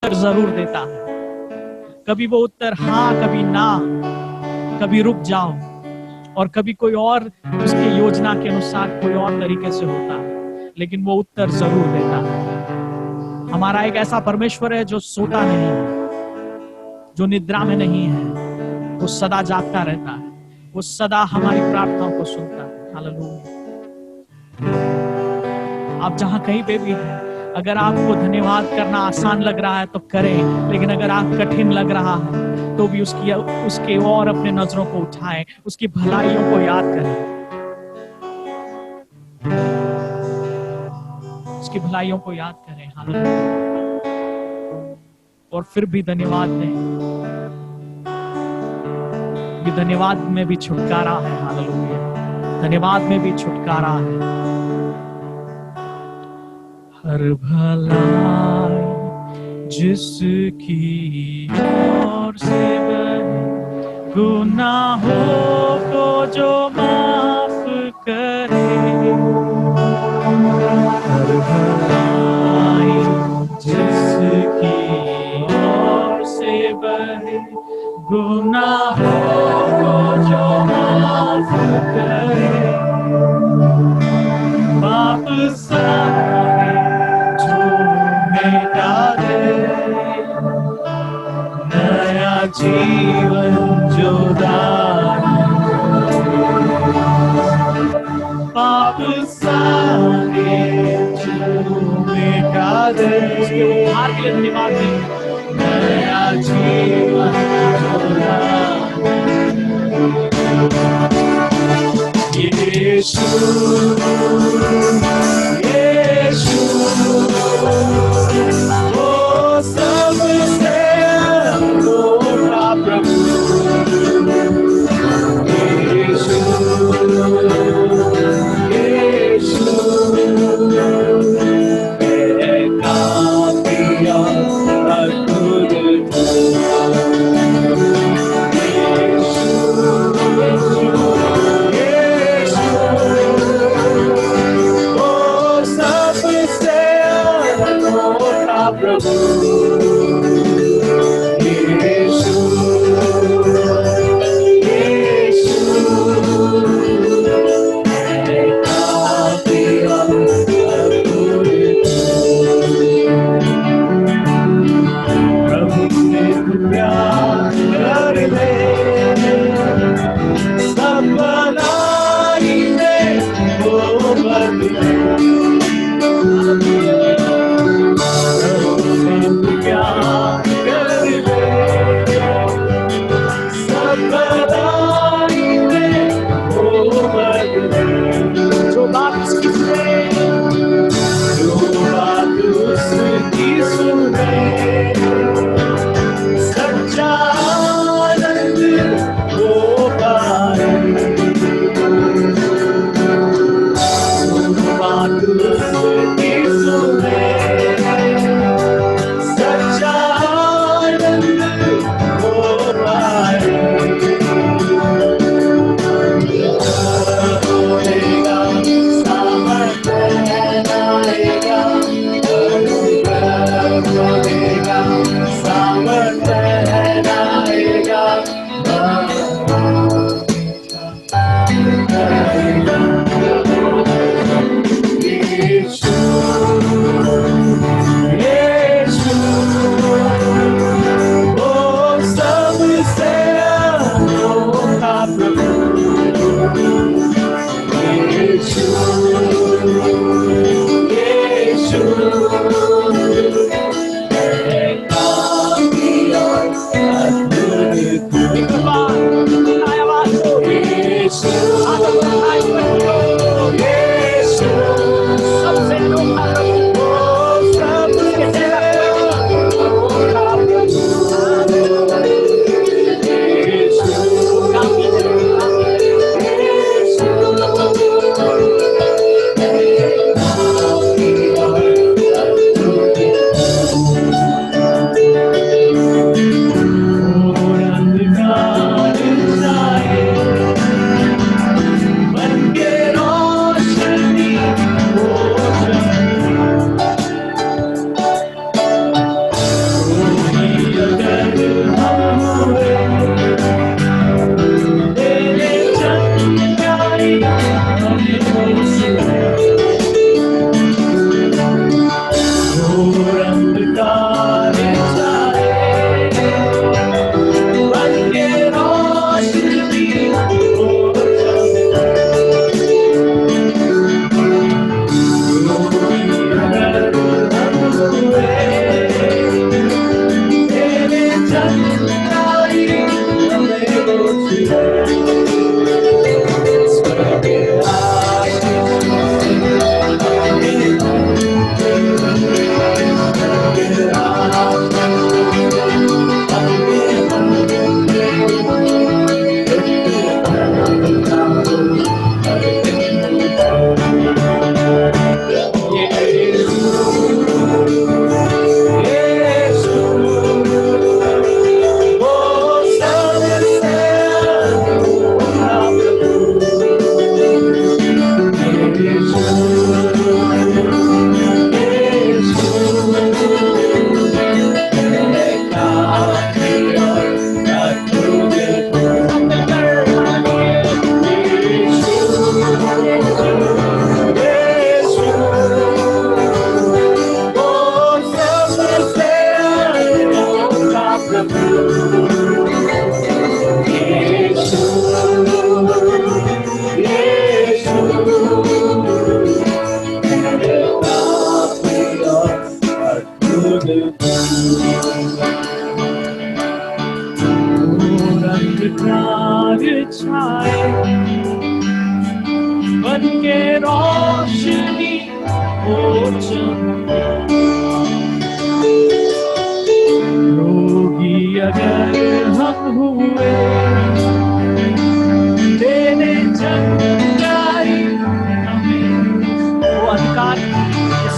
उत्तर जरूर देता है। कभी वो उत्तर हाँ, कभी ना, कभी रुक जाओ, और कभी कोई और उसकी योजना के अनुसार कोई और तरीके से होता है, लेकिन वो उत्तर जरूर देता है। हमारा एक ऐसा परमेश्वर है जो सोता नहीं है, जो निद्रा में नहीं है, वो सदा जागता रहता है, वो सदा हमारी प्रार्थनाओं को सुनता है। हालेलुया। आप जहां कहीं पे भी हैं, अगर आपको धन्यवाद करना आसान लग रहा है तो करें, लेकिन अगर आप कठिन लग रहा है तो भी उसके और अपने नजरों को उठाएं, उसकी भलाइयों को याद करें, उसकी भलाइयों को याद करें। हालेलुया। और फिर भी धन्यवाद दें, कि धन्यवाद में भी छुटकारा है। हालेलुया। धन्यवाद में भी छुटकारा है। हर भलाई जिसकी ओर से बहे, गुनाहों को जो माफ करे। हर भलाई जिसकी ओर से बहे, गुनाहों को जो माफ करे। पाप सारे मिटा दे, नया जीवन जो दान। पाप सारे मिटा दे, उसके उद्धार के लिए धन्यवाद दें। नया जीवन जो दान। यीशु यीशु वो सबसे मोटा प्रभु। यीशु यीशु काफिया अद्भुत। यीशु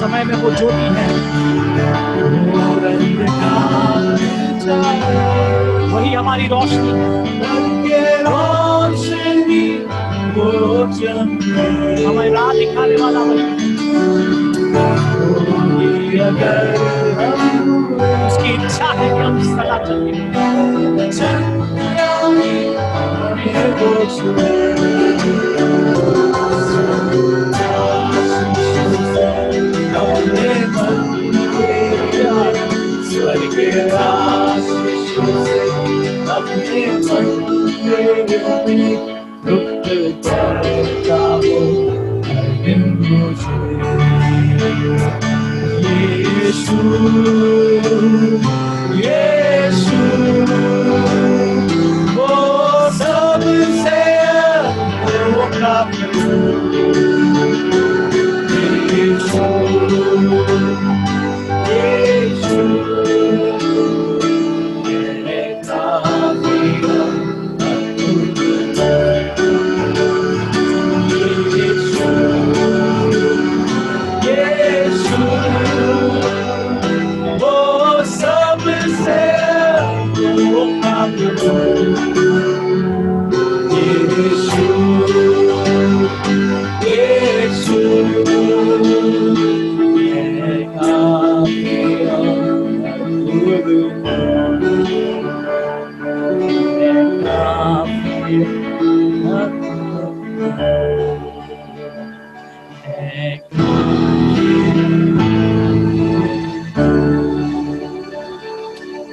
समय में वो ज्योति है, वही हमारी रोशनी है, हमें राह दिखाने वाला वही है। उसकी इच्छा है कि हम सदा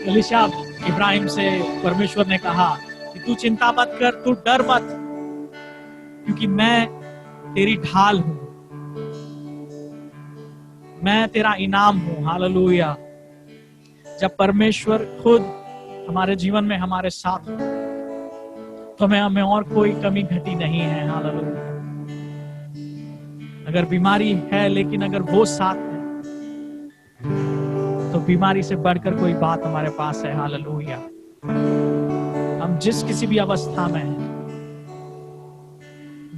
एलीशा इब्राहिम से परमेश्वर ने कहा कि तू चिंता मत कर, तू डर मत, क्योंकि मैं तेरी ढाल हूं, मैं तेरा इनाम हूं। हालेलुया। जब परमेश्वर खुद हमारे जीवन में हमारे साथ हो तो हमें और कोई कमी घटी नहीं है। हालेलुया। अगर बीमारी है लेकिन अगर वो साथ है तो बीमारी से बढ़कर कोई बात हमारे पास है। हालेलुया। हम जिस किसी भी अवस्था में हैं,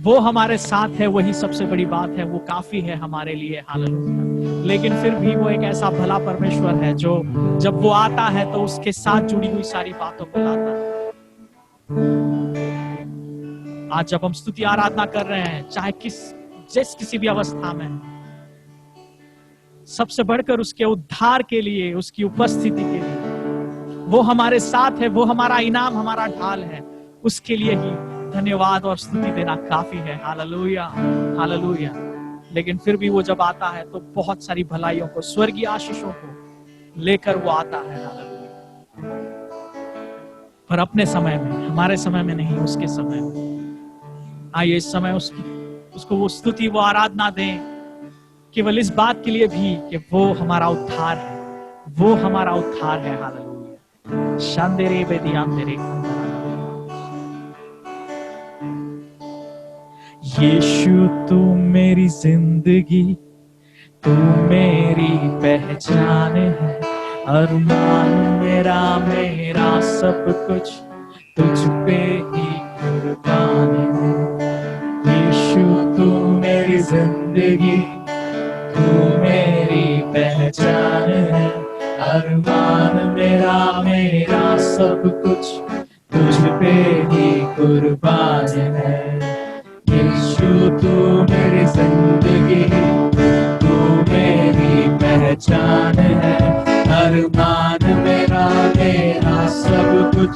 वो हमारे साथ है, वही सबसे बड़ी बात है, वो काफी है हमारे लिए। हालेलुया। लेकिन फिर भी वो एक ऐसा भला परमेश्वर है जो जब वो आता है तो उसके साथ जुड़ी हुई सारी बातों को लाता है। आज जब हम स्तुति आराधना कर रहे हैं, चाहे जिस किसी भी अवस्था में, सबसे बढ़कर उसके उद्धार के लिए, उसकी उपस्थिति के लिए, वो हमारे साथ है, वो हमारा इनाम, हमारा ढाल है, उसके लिए ही धन्यवाद और स्तुति देना काफी है। Hallelujah, hallelujah. लेकिन फिर भी वो जब आता है तो बहुत सारी भलाइयों को, स्वर्गीय आशीषों को लेकर वो आता है। हालेलुया। पर अपने समय में, हमारे समय में नहीं, उसके समय में। आइए इस समय उसको वो स्तुति, वो आराधना दें, केवल इस बात के लिए भी कि वो हमारा उद्धार है, वो हमारा उद्धार है। हालेलुया। शांदेरे बेदियांदेरे। यीशु तू मेरी जिंदगी, तू मेरी पहचान है, अरमान मेरा, मेरा सब कुछ तुझ पे ही कुर्बान है। यीशु तू मेरी जिंदगी, तू मेरी पहचान है, अरमान मेरा, मेरा सब कुछ तुझ पे ही कुर्बान है। यीशु तू मेरी जिंदगी, तू मेरी पहचान है, अरमान मेरा, मेरा सब कुछ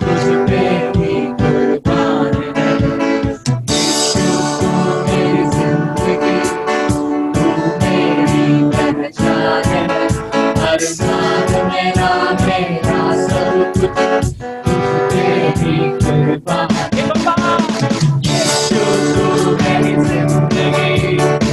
तुझ पे ही कुर्बान है। यीशु तू मेरी जिंदगी, तू मेरी पहचान है, अरमान मेरा, मेरा सब कुछ तुझ पे ही कुर्बान है। यीशु तू मेरी जिंदगी,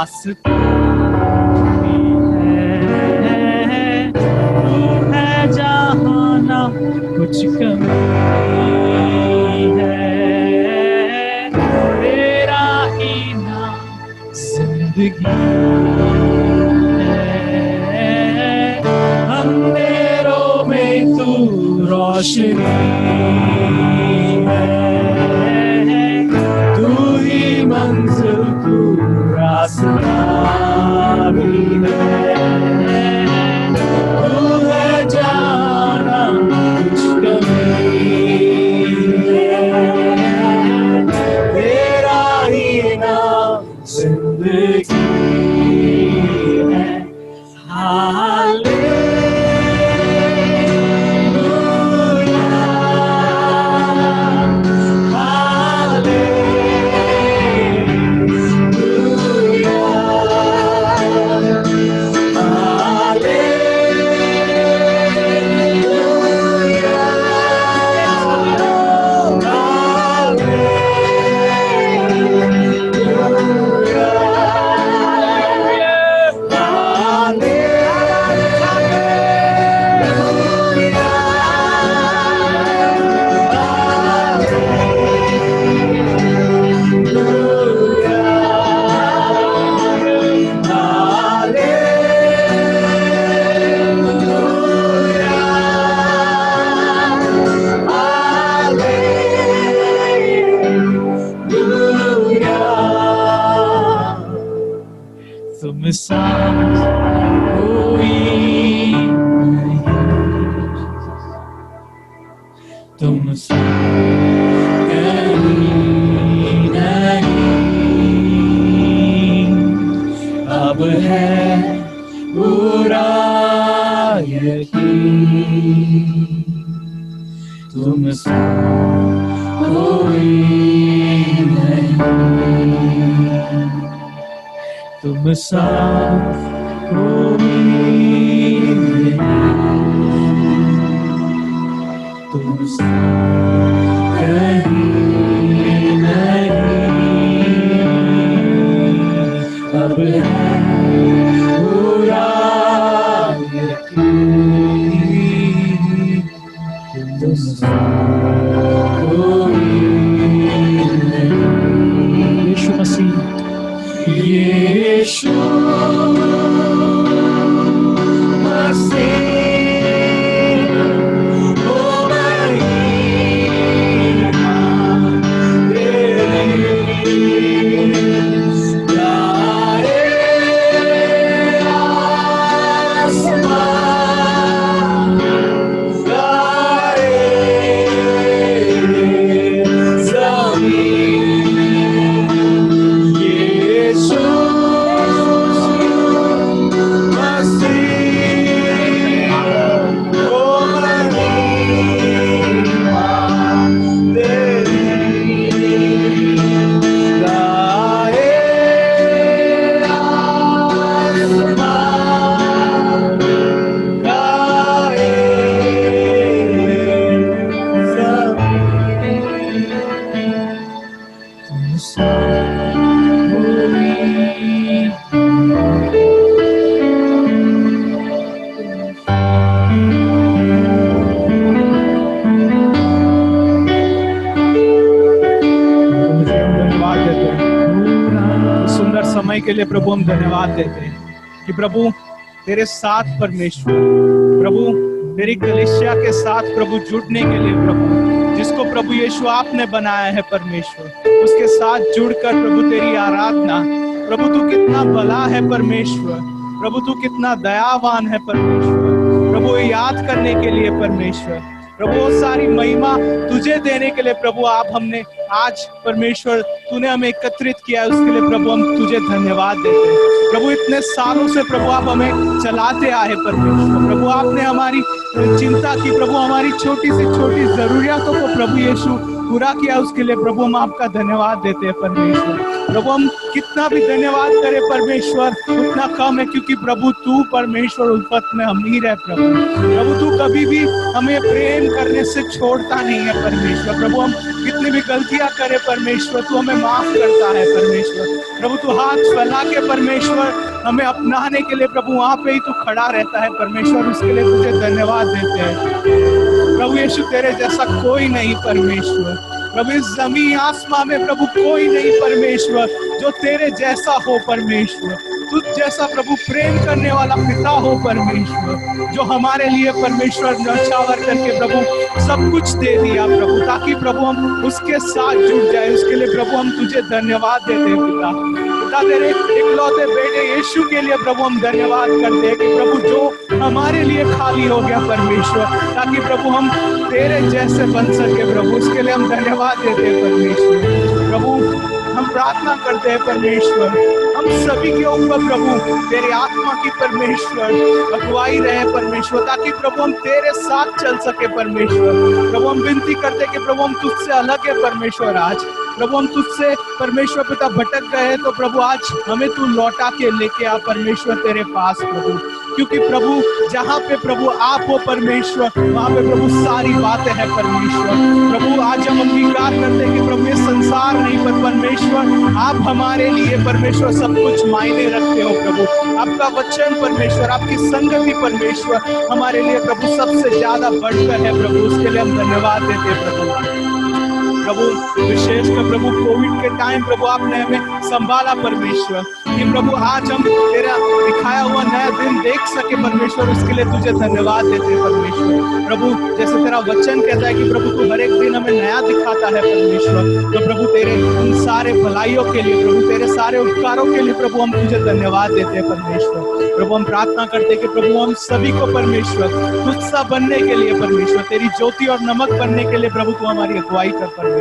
रास्ता भी है, तू है जहाँ ना कुछ कमी है, तेरा ही नाम जिंदगी है, अंधेरों में तू रोशनी है, तू ही मंजिल तू रास्ता भी है, तू है जाना कुछ कमी है, तेरा ही नाम जिंदगी है। तुम साथ कोई नहीं, तुम साथ कहीं नहीं, अब है पूरा यकीन, तुम साथ कोई नहीं, तुम साथ कोई नहीं, तुम साथ कहीं नहीं, अब है पूरा यकीन, तुम साथ कोई नहीं। यीशु मसीह, यीशु मसीह, ओ महिमा तेरी, गाए आसमान, गाए ज़मीन, यीशु समय के लिए प्रभु हम धन्यवाद देते हैं कि प्रभु तेरे साथ परमेश्वर, प्रभु तेरी कलीसिया के साथ प्रभु जुड़ने के लिए प्रभु, जिसको प्रभु यीशु आपने बनाया है परमेश्वर, उसके साथ जुड़कर प्रभु तेरी आराधना, प्रभु तू कितना भला है परमेश्वर, प्रभु तू कितना दयावान है परमेश्वर, प्रभु याद करने के लिए परमेश्वर, प्रभु सारी महिमा तुझे देने के लिए प्रभु आप हमने आज परमेश्वर तूने हमें एकत्रित किया है, उसके लिए प्रभु हम तुझे धन्यवाद देते हैं। प्रभु इतने सालों से प्रभु आप हमें चलाते आए परमेश्वर, प्रभु आपने हमारी चिंता की, प्रभु हमारी छोटी से छोटी जरूरियातों को प्रभु यीशु पूरा किया, उसके लिए प्रभु हम आपका धन्यवाद देते हैं परमेश्वर। प्रभु हम कितना भी धन्यवाद करें परमेश्वर उतना कम है, क्योंकि प्रभु तू परमेश्वर उल्फत में अमीर है प्रभु, प्रभु तू कभी भी हमें प्रेम करने से छोड़ता नहीं है परमेश्वर। प्रभु हम कितनी भी गलतियां करें परमेश्वर तू हमें माफ करता है परमेश्वर। प्रभु तू हाथ फैला के परमेश्वर हमें अपनाने के लिए प्रभु वहां पे ही तू खड़ा रहता है परमेश्वर, उसके लिए तुझे धन्यवाद देते हैं प्रभु यीशु। तेरे जैसा कोई नहीं परमेश्वर, प्रभु इस जमीन आसमां में प्रभु कोई नहीं परमेश्वर जो तेरे जैसा हो परमेश्वर। तुझ जैसा प्रभु प्रेम करने वाला पिता हो परमेश्वर, जो हमारे लिए परमेश्वर न्यौछावर करके प्रभु सब कुछ दे दिया प्रभु, ताकि प्रभु हम उसके साथ जुड़ जाए। उसके लिए प्रभु हम तुझे धन्यवाद देते हैं पिता। पिता तेरे इकलौते बेटे यीशु के लिए प्रभु हम धन्यवाद करते हैं कि प्रभु जो हमारे लिए खाली हो गया परमेश्वर, ताकि प्रभु हम तेरे जैसे बन सके प्रभु, उसके लिए हम धन्यवाद देते हैं परमेश्वर। प्रभु हम प्रार्थना करते हैं परमेश्वर, हम सभी के ऊपर प्रभु तेरी आत्मा की परमेश्वर अगुवाई रहे परमेश्वर, ताकि प्रभु हम तेरे साथ चल सके परमेश्वर। प्रभु हम विनती करते कि प्रभु हम तुझसे अलग है परमेश्वर। आज प्रभु हम तुझसे परमेश्वर पिता भटक गए, तो प्रभु आज हमें तू लौटा के लेके आ परमेश्वर तेरे पास प्रभु, क्योंकि प्रभु जहाँ पे प्रभु आप हो परमेश्वर, वहाँ पे प्रभु सारी बातें हैं परमेश्वर। प्रभु आज हम अंगीकार करते हैं कि प्रभु ये संसार नहीं पर परमेश्वर आप हमारे लिए परमेश्वर सब कुछ मायने रखते हो प्रभु। आपका वचन परमेश्वर, आपकी संगति परमेश्वर हमारे लिए प्रभु सबसे ज्यादा बढ़कर है प्रभु, उसके लिए हम धन्यवाद देते हैं प्रभु। प्रभु विशेषकर प्रभु कोविड के टाइम प्रभु आपने हमें संभाला परमेश्वर, कि प्रभु आज हम तेरा दिखाया हुआ नया दिन देख सके परमेश्वर, उसके लिए तुझे धन्यवाद देते हैं परमेश्वर। प्रभु जैसे तेरा वचन कहता है कि प्रभु तू हर एक दिन हमें नया दिखाता है परमेश्वर, तो प्रभु तेरे उन सारे भलाइयों के लिए प्रभु, तेरे सारे उपकारों के लिए प्रभु हम तुझे धन्यवाद देते हैं परमेश्वर। प्रभु हम प्रार्थना करते हैं कि प्रभु हम सभी को परमेश्वर तुझसा बनने के लिए परमेश्वर, तेरी ज्योति और नमक बनने के लिए प्रभु तू हमारी अगुवाई कर परमेश्वर।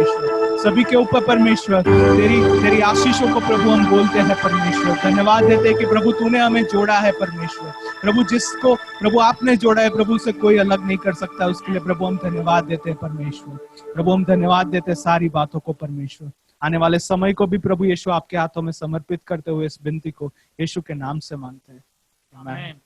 सभी के ऊपर परमेश्वर तेरी आशीषों को प्रभु हम बोलते हैं परमेश्वर। धन्यवाद देते हैं कि प्रभु तूने हमें जोड़ा है परमेश्वर। प्रभु जिसको प्रभु आपने जोड़ा है प्रभु से कोई अलग नहीं कर सकता, उसके लिए प्रभु हम धन्यवाद देते हैं परमेश्वर। प्रभु हम धन्यवाद देते हैं सारी बातों को परमेश्वर। आने वाले समय को भी प्रभु यीशु आपके हाथों में समर्पित करते हुए इस विनती को यीशु के नाम से मांगते हैं, आमीन।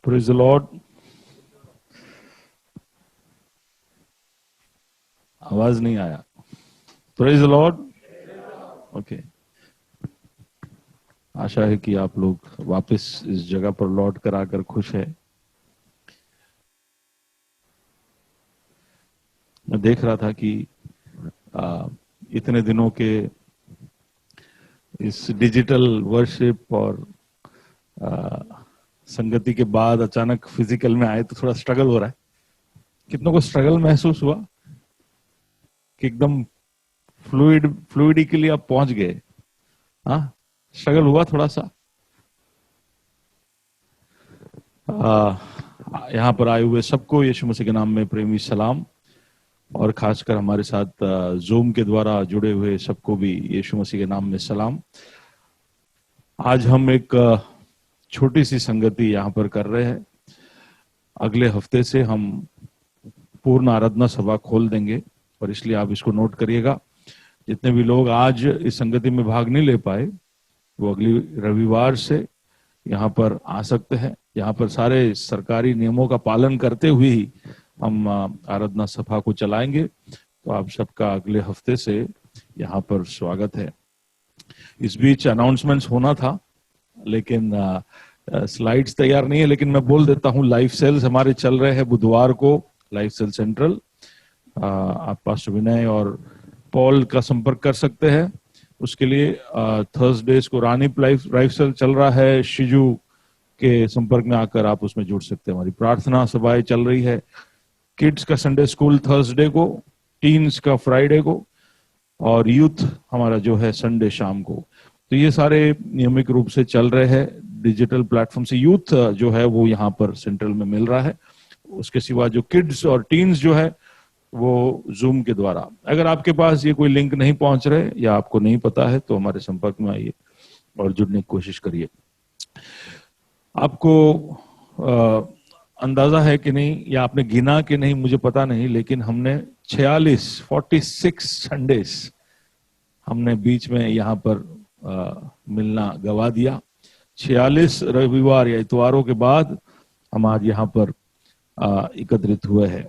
Praise the Lord. आवाज नहीं आया। Praise the Lord. Okay. आशा है कि आप लोग वापस इस जगह पर लौट कर आकर खुश है। मैं देख रहा था कि इतने दिनों के इस डिजिटल वर्शिप और संगति के बाद अचानक फिजिकल में आए तो थोड़ा स्ट्रगल हो रहा है। कितनों को स्ट्रगल महसूस हुआ कि एकदम फ्लूइडिकली आप पहुंच गए? हाँ, स्ट्रगल हुआ थोड़ा सा। यहाँ पर आए हुए सबको यीशु मसीह के नाम में प्रेमी सलाम, और खासकर हमारे साथ जूम के द्वारा जुड़े हुए सबको भी यीशु मसीह के नाम में सलाम। आज हम एक छोटी सी संगति यहाँ पर कर रहे हैं। अगले हफ्ते से हम पूर्ण आराधना सभा खोल देंगे, और इसलिए आप इसको नोट करिएगा। जितने भी लोग आज इस संगति में भाग नहीं ले पाए वो अगली रविवार से यहाँ पर आ सकते हैं। यहाँ पर सारे सरकारी नियमों का पालन करते हुए ही हम आराधना सभा को चलाएंगे। तो आप सबका अगले हफ्ते से यहाँ पर स्वागत है। इस बीच अनाउंसमेंट्स होना था, लेकिन स्लाइड्स तैयार नहीं है, लेकिन मैं बोल देता हूँ लाइफ सेल्स हमारे चल रहे हैं बुधवार को, लाइफ सेल सेंट्रल। आप पास्टर विनय और पॉल का संपर्क कर सकते हैं उसके लिए। थर्सडेज को रानीप लाइफ सेल चल रहा है, शिजू के संपर्क में आकर आप उसमें जुड़ सकते हैं। हमारी प्रार्थना सभाएं चल रही है, किड्स का संडे स्कूल थर्सडे को, टीन्स का फ्राइडे को, और यूथ हमारा जो है संडे शाम को। तो ये सारे नियमित रूप से चल रहे हैं डिजिटल प्लेटफॉर्म से। यूथ जो है वो यहाँ पर सेंट्रल में मिल रहा है, उसके सिवा जो किड्स और टीन्स जो है वो जूम के द्वारा। अगर आपके पास ये कोई लिंक नहीं पहुंच रहे या आपको नहीं पता है तो हमारे संपर्क में आइए और जुड़ने की कोशिश करिए। आपको अंदाजा है कि नहीं, या आपने गिना कि नहीं मुझे पता नहीं, लेकिन हमने 46 संडेज हमने बीच में यहाँ पर मिलना गवा दिया। 46 रविवार या इतवारों के बाद हम आज यहाँ पर एकत्रित हुए हैं।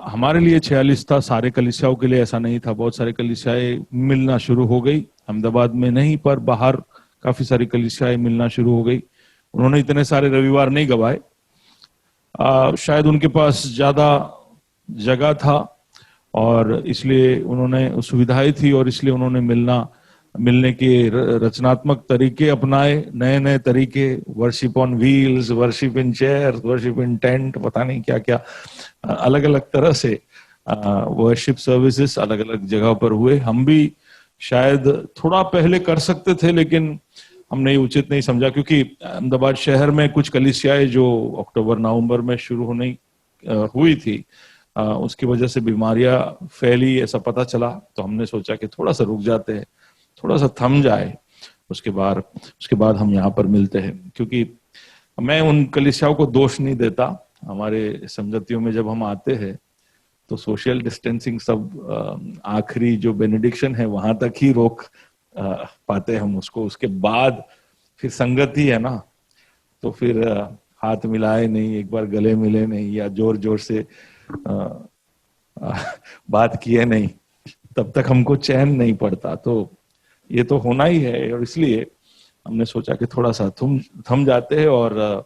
हमारे लिए 46 था, सारे कलीसियाओं के लिए ऐसा नहीं था। बहुत सारे कलीसियाएं मिलना शुरू हो गई, अहमदाबाद में नहीं पर बाहर काफी सारी कलीसियाएं मिलना शुरू हो गई। उन्होंने इतने सारे रविवार नहीं गवाए, शायद उनके पास ज्यादा जगह था और इसलिए उन्होंने सुविधाएं थी और इसलिए उन्होंने मिलने के रचनात्मक तरीके अपनाए, नए नए तरीके, worship on wheels, worship in chair, worship in tent, पता नहीं क्या क्या अलग अलग तरह से वर्शिप सर्विसेज अलग अलग जगह पर हुए। हम भी शायद थोड़ा पहले कर सकते थे, लेकिन हमने ये उचित नहीं समझा, क्योंकि अहमदाबाद शहर में कुछ कलीसियाएं जो अक्टूबर नवंबर में शुरू होने हुई थी, उसकी वजह से बीमारियां फैली, ऐसा पता चला। तो हमने सोचा कि थोड़ा सा रुक जाते हैं, थोड़ा सा थम जाए, उसके बाद हम यहाँ पर मिलते हैं। क्योंकि मैं उन कलीसियाओं को दोष नहीं देता, हमारे संगतियों में जब हम आते हैं तो सोशल डिस्टेंसिंग सब आखिरी जो बेनेडिक्शन है वहां तक ही रोक पाते हम उसको, उसके बाद फिर संगति है ना, तो फिर हाथ मिलाए नहीं, एक बार गले मिले नहीं, या जोर जोर से बात किए नहीं, तब तक हमको चैन नहीं पड़ता। तो ये तो होना ही है, और इसलिए हमने सोचा कि थोड़ा सा थम जाते हैं। और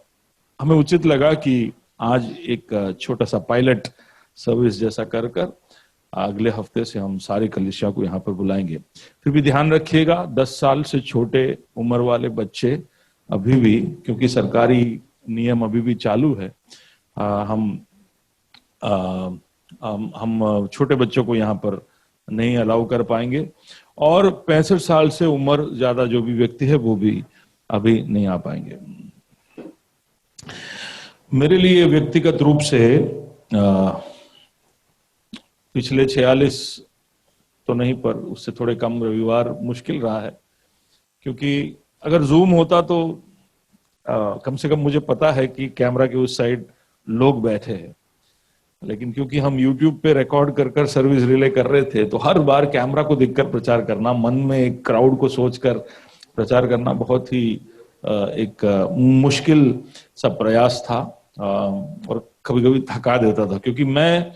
हमें उचित लगा कि आज एक छोटा सा पायलट सर्विस जैसा कर अगले हफ्ते से हम सारे कलीसिया को यहाँ पर बुलाएंगे। फिर भी ध्यान रखिएगा, 10 साल से छोटे उम्र वाले बच्चे अभी भी, क्योंकि सरकारी नियम अभी भी चालू है, हम छोटे बच्चों को यहाँ पर नहीं अलाउ कर पाएंगे, और 65 साल से उम्र ज्यादा जो भी व्यक्ति है वो भी अभी नहीं आ पाएंगे। मेरे लिए व्यक्तिगत रूप से पिछले 46 तो नहीं पर उससे थोड़े कम रविवार मुश्किल रहा है, क्योंकि अगर जूम होता तो कम से कम मुझे पता है कि कैमरा के उस साइड लोग बैठे हैं, लेकिन क्योंकि हम YouTube पे रिकॉर्ड कर सर्विस रिले कर रहे थे, तो हर बार कैमरा को देखकर प्रचार करना, मन में एक क्राउड को सोचकर प्रचार करना बहुत ही एक मुश्किल सा प्रयास था, और कभी कभी थका देता था, क्योंकि मैं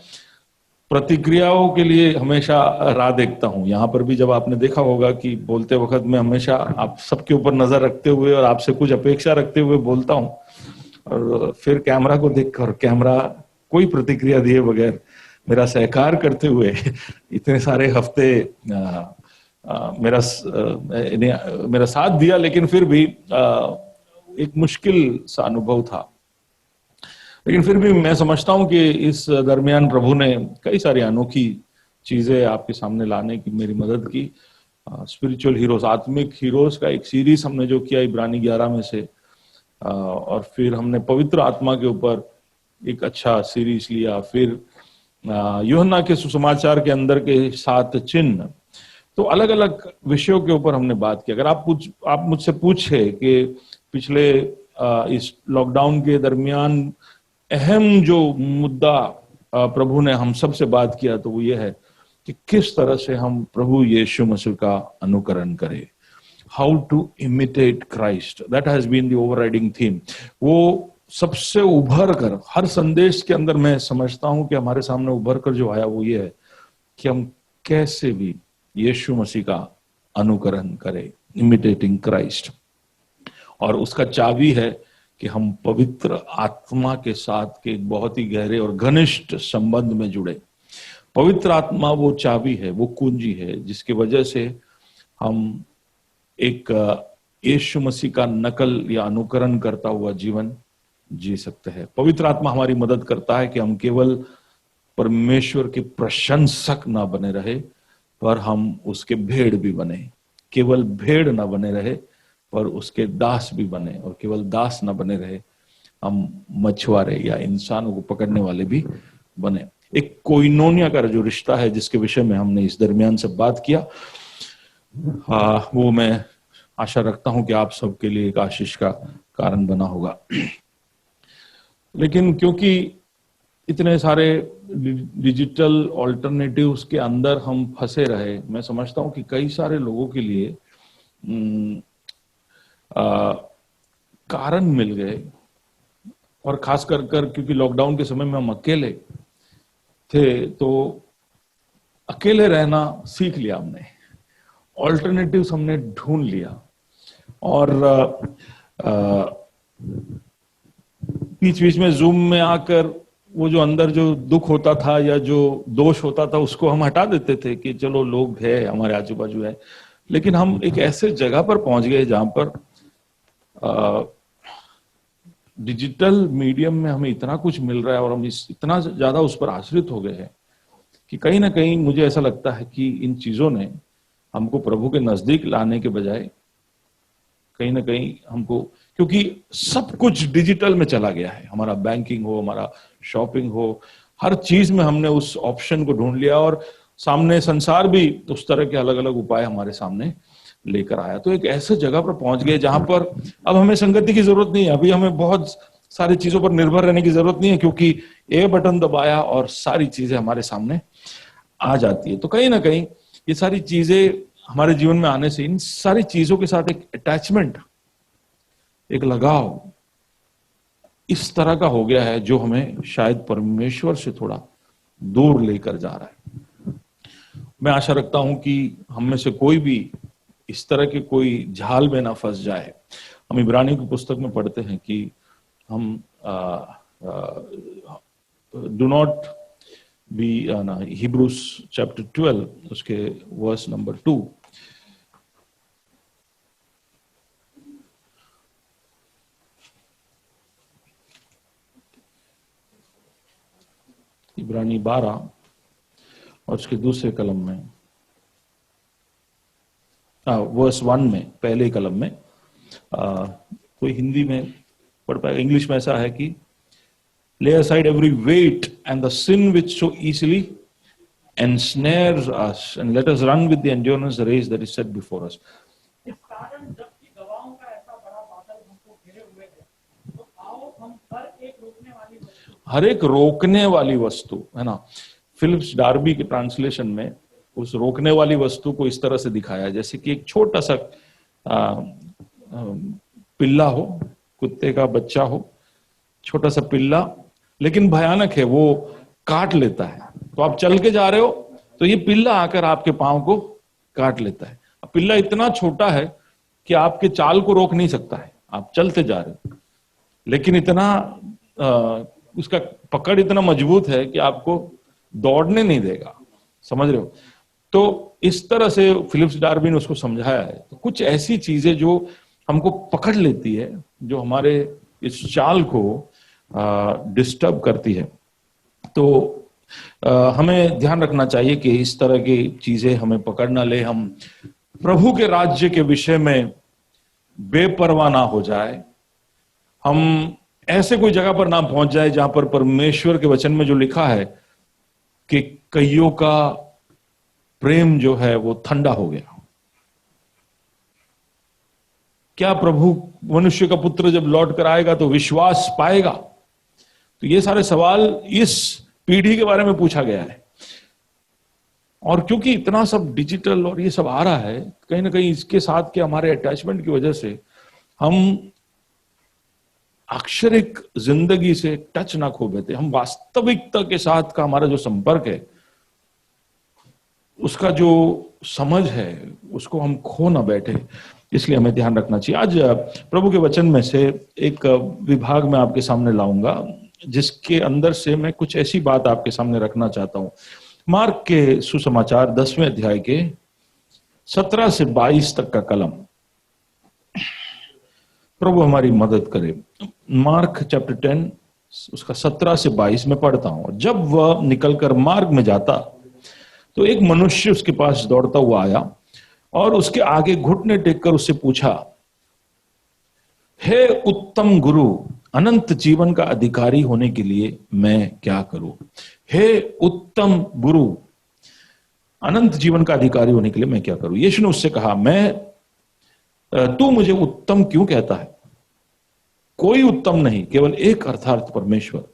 प्रतिक्रियाओं के लिए हमेशा राह देखता हूँ। यहाँ पर भी जब आपने देखा होगा कि बोलते वक्त मैं हमेशा आप सबके ऊपर नजर रखते हुए और आपसे कुछ अपेक्षा रखते हुए बोलता हूँ, और फिर कैमरा को देखकर, कैमरा कोई प्रतिक्रिया दिए बगैर मेरा सहकार करते हुए इतने सारे हफ्ते मेरा साथ दिया, लेकिन फिर भी एक मुश्किल सा अनुभव था। लेकिन फिर भी मैं समझता हूं कि इस दरमियान प्रभु ने कई सारी अनोखी चीजें आपके सामने लाने की मेरी मदद की। स्पिरिचुअल हीरोज, आत्मिक हीरोज का एक सीरीज हमने जो किया इब्रानी 11 में से, और फिर हमने पवित्र आत्मा के ऊपर एक अच्छा सीरीज लिया, फिर यूहन्ना के सुसमाचार के अंदर के 7 चिन्ह। तो अलग अलग विषयों के ऊपर हमने बात की। अगर आप मुझसे पूछे कि पिछले इस लॉकडाउन के दरमियान अहम जो मुद्दा प्रभु ने हम सब से बात किया, तो वो ये है कि किस तरह से हम प्रभु यीशु मसीह का अनुकरण करें। How to imitate Christ, that has been the overriding theme. वो सबसे उभर कर हर संदेश के अंदर मैं समझता हूं कि हमारे सामने उभर कर जो आया वो ये है कि हम कैसे भी यीशु मसीह का अनुकरण करें, इमिटेटिंग क्राइस्ट। और उसका चाबी है कि हम पवित्र आत्मा के साथ के एक बहुत ही गहरे और घनिष्ठ संबंध में जुड़े। पवित्र आत्मा वो चाबी है, वो कुंजी है जिसकी वजह से हम एक यीशु मसीह का नकल या अनुकरण करता हुआ जीवन जी सकते हैं। पवित्र आत्मा हमारी मदद करता है कि हम केवल परमेश्वर के प्रशंसक ना बने रहे, पर हम उसके भेड़ भी बने। केवल भेड़ ना बने रहे, पर उसके दास भी बने। और केवल दास ना बने रहे, हम मछुआरे या इंसानों को पकड़ने वाले भी बने। एक कोइनोनिया का जो रिश्ता है जिसके विषय में हमने इस दरमियान से बात किया, वो मैं आशा रखता हूं कि आप सबके लिए एक आशीष का कारण बना होगा। लेकिन क्योंकि इतने सारे डिजिटल ऑल्टरनेटिव्स के अंदर हम फंसे रहे, मैं समझता हूं कि कई सारे लोगों के लिए कारण मिल गए। और खास कर क्योंकि लॉकडाउन के समय में हम अकेले थे, तो अकेले रहना सीख लिया हमने, ऑल्टरनेटिव्स हमने ढूंढ लिया। और बीच बीच में जूम में आकर वो जो अंदर जो दुख होता था या जो दोष होता था उसको हम हटा देते थे कि चलो लोग है हमारे आजू बाजू है। लेकिन हम एक ऐसे जगह पर पहुंच गए जहां पर डिजिटल मीडियम में हमें इतना कुछ मिल रहा है और हम इतना ज्यादा उस पर आश्रित हो गए हैं कि कहीं ना कहीं मुझे ऐसा लगता है कि इन चीजों ने हमको प्रभु के नजदीक लाने के बजाय कहीं ना कहीं हमको, क्योंकि सब कुछ डिजिटल में चला गया है, हमारा बैंकिंग हो, हमारा शॉपिंग हो, हर चीज में हमने उस ऑप्शन को ढूंढ लिया और सामने संसार भी उस तरह के अलग अलग उपाय हमारे सामने लेकर आया। तो एक ऐसे जगह पर पहुंच गए जहां पर अब हमें संगति की जरूरत नहीं है, अभी हमें बहुत सारी चीजों पर निर्भर रहने की जरूरत नहीं है, क्योंकि ए बटन दबाया और सारी चीजें हमारे सामने आ जाती है। तो कहीं ना कहीं ये सारी चीजें हमारे जीवन में आने से इन सारी चीजों के साथ एक अटैचमेंट, एक लगाव इस तरह का हो गया है जो हमें शायद परमेश्वर से थोड़ा दूर लेकर जा रहा है। मैं आशा रखता हूं कि हम में से कोई भी इस तरह के कोई झाल में ना फंस जाए। हम इब्रानियों की पुस्तक में पढ़ते हैं कि हम do not be, Hebrews chapter 12 उसके वर्स नंबर 2, इब्रानी 12 और उसके दूसरे कलम में वर्स 1 में, पहले कलम में, कोई हिंदी में पढ़ पाएगा, इंग्लिश में ऐसा है कि lay aside every weight and the sin which so easily ensnares us and let us run with the endurance the race that is set before us. इस कारण जबकि गवाहों का ऐसा बड़ा बादल हमको घेरे हुए है, तो आओ हम हर एक रोकने वाली वस्तु है ना, फिलिप्स डार्बी के ट्रांसलेशन में उस रोकने वाली वस्तु को इस तरह से दिखाया जैसे कि एक छोटा सा पिल्ला हो, कुत्ते का बच्चा हो, छोटा सा पिल्ला, लेकिन भयानक है, वो काट लेता है। तो आप चल के जा रहे हो तो ये पिल्ला आकर आपके पांव को काट लेता है। पिल्ला इतना छोटा है कि आपके चाल को रोक नहीं सकता है, आप चलते जा रहे हो, लेकिन इतना उसका पकड़ इतना मजबूत है कि आपको दौड़ने नहीं देगा, समझ रहे हो। तो इस तरह से फिलिप्स डार्बी ने उसको समझाया है। तो कुछ ऐसी चीजें जो हमको पकड़ लेती है, जो हमारे इस चाल को डिस्टर्ब करती है, तो हमें ध्यान रखना चाहिए कि इस तरह की चीजें हमें पकड़ ना ले, हम प्रभु के राज्य के विषय में बेपरवाह ना हो जाए, हम ऐसे कोई जगह पर ना पहुंच जाए जहां पर परमेश्वर के वचन में जो लिखा है कि कईयों का प्रेम जो है वो ठंडा हो गया। क्या प्रभु मनुष्य का पुत्र जब लौट कर आएगा तो विश्वास पाएगा? तो ये सारे सवाल इस पीढ़ी के बारे में पूछा गया है। और क्योंकि इतना सब डिजिटल और ये सब आ रहा है, कहीं ना कहीं इसके साथ के हमारे अटैचमेंट की वजह से हम अक्षरिक जिंदगी से टच ना खो बैठे, हम वास्तविकता के साथ का हमारा जो संपर्क है, उसका जो समझ है उसको हम खो ना बैठे, इसलिए हमें ध्यान रखना चाहिए। आज प्रभु के वचन में से एक विभाग मैं आपके सामने लाऊंगा, जिसके अंदर से मैं कुछ ऐसी बात आपके सामने रखना चाहता हूं। मार्क के सुसमाचार 10वें अध्याय के 17 से 22 तक का कलम। प्रभु हमारी मदद करे। मार्क चैप्टर 10 उसका 17 से 22 में पढ़ता हूं। जब वह निकलकर मार्ग में जाता तो एक मनुष्य उसके पास दौड़ता हुआ आया और उसके आगे घुटने टेककर उससे पूछा, हे उत्तम गुरु, अनंत जीवन का अधिकारी होने के लिए मैं क्या करूं? हे उत्तम गुरु, अनंत जीवन का अधिकारी होने के लिए मैं क्या करूं? यीशु ने उससे कहा, तू मुझे उत्तम क्यों कहता है? कोई उत्तम नहीं, केवल एक, अर्थात परमेश्वर।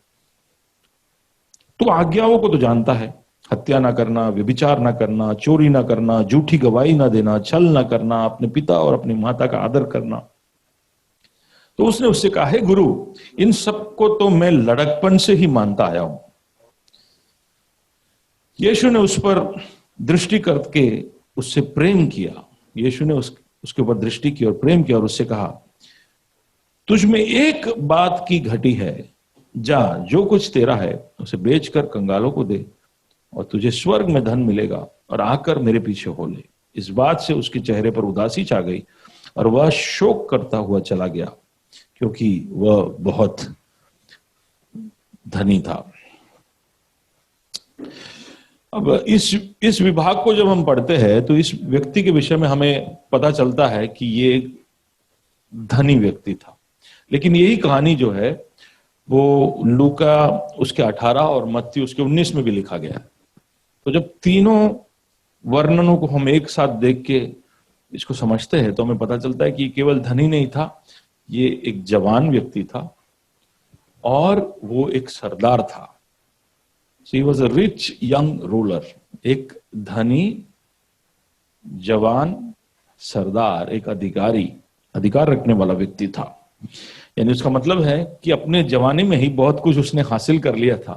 तू आज्ञाओं को तो जानता है, हत्या ना करना, व्यभिचार ना करना, चोरी ना करना, झूठी गवाही ना देना, छल ना करना, अपने पिता और अपनी माता का आदर करना। तो उसने उससे कहा, हे गुरु, इन सबको तो मैं लड़कपन से ही मानता आया हूं। यीशु ने उस पर दृष्टि करके उससे प्रेम किया। यीशु ने उसके ऊपर दृष्टि की और प्रेम किया और उससे कहा, तुझ में एक बात की घटी है, जा जो कुछ तेरा है उसे बेचकर कंगालों को दे और तुझे स्वर्ग में धन मिलेगा, और आकर मेरे पीछे हो ले। इस बात से उसके चेहरे पर उदासी छा गई और वह शोक करता हुआ चला गया, क्योंकि वह बहुत धनी था। अब इस विभाग को जब हम पढ़ते हैं तो इस व्यक्ति के विषय में हमें पता चलता है कि ये एक धनी व्यक्ति था। लेकिन यही कहानी जो है वो लूका उसके 18 और मत्ती उसके 19 में भी लिखा गया है। तो जब तीनों वर्णनों को हम एक साथ देख के इसको समझते हैं तो हमें पता चलता है कि केवल धनी नहीं था, ये एक जवान व्यक्ति था और वो एक सरदार था। So he was a rich young ruler, एक धनी जवान सरदार, एक अधिकार रखने वाला व्यक्ति था। यानी उसका मतलब है कि अपने जवानी में ही बहुत कुछ उसने हासिल कर लिया था।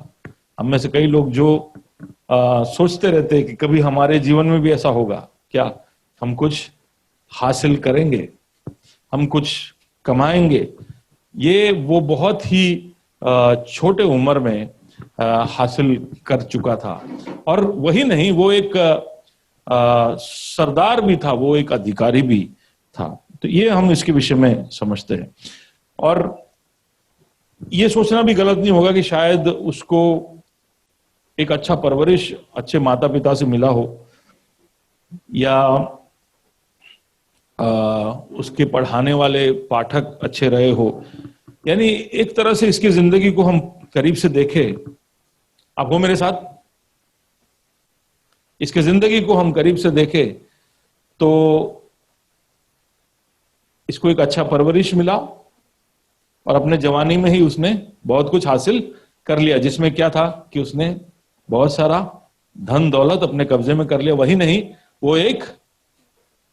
हम में से कई लोग जो सोचते रहते हैं कि कभी हमारे जीवन में भी ऐसा होगा क्या, हम कुछ हासिल करेंगे, हम कुछ कमाएंगे। ये वो बहुत ही छोटे उम्र में हासिल कर चुका था। और वही नहीं, वो एक सरदार भी था, वो एक अधिकारी भी था। तो ये हम इसके विषय में समझते हैं। और ये सोचना भी गलत नहीं होगा कि शायद उसको एक अच्छा परवरिश अच्छे माता पिता से मिला हो, या उसके पढ़ाने वाले पाठक अच्छे रहे हो। यानी एक तरह से इसकी जिंदगी को हम करीब से देखें, आप हो मेरे साथ, इसके जिंदगी को हम करीब से देखें तो इसको एक अच्छा परवरिश मिला और अपने जवानी में ही उसने बहुत कुछ हासिल कर लिया, जिसमें क्या था कि उसने बहुत सारा धन दौलत अपने कब्जे में कर लिया। वही नहीं, वो एक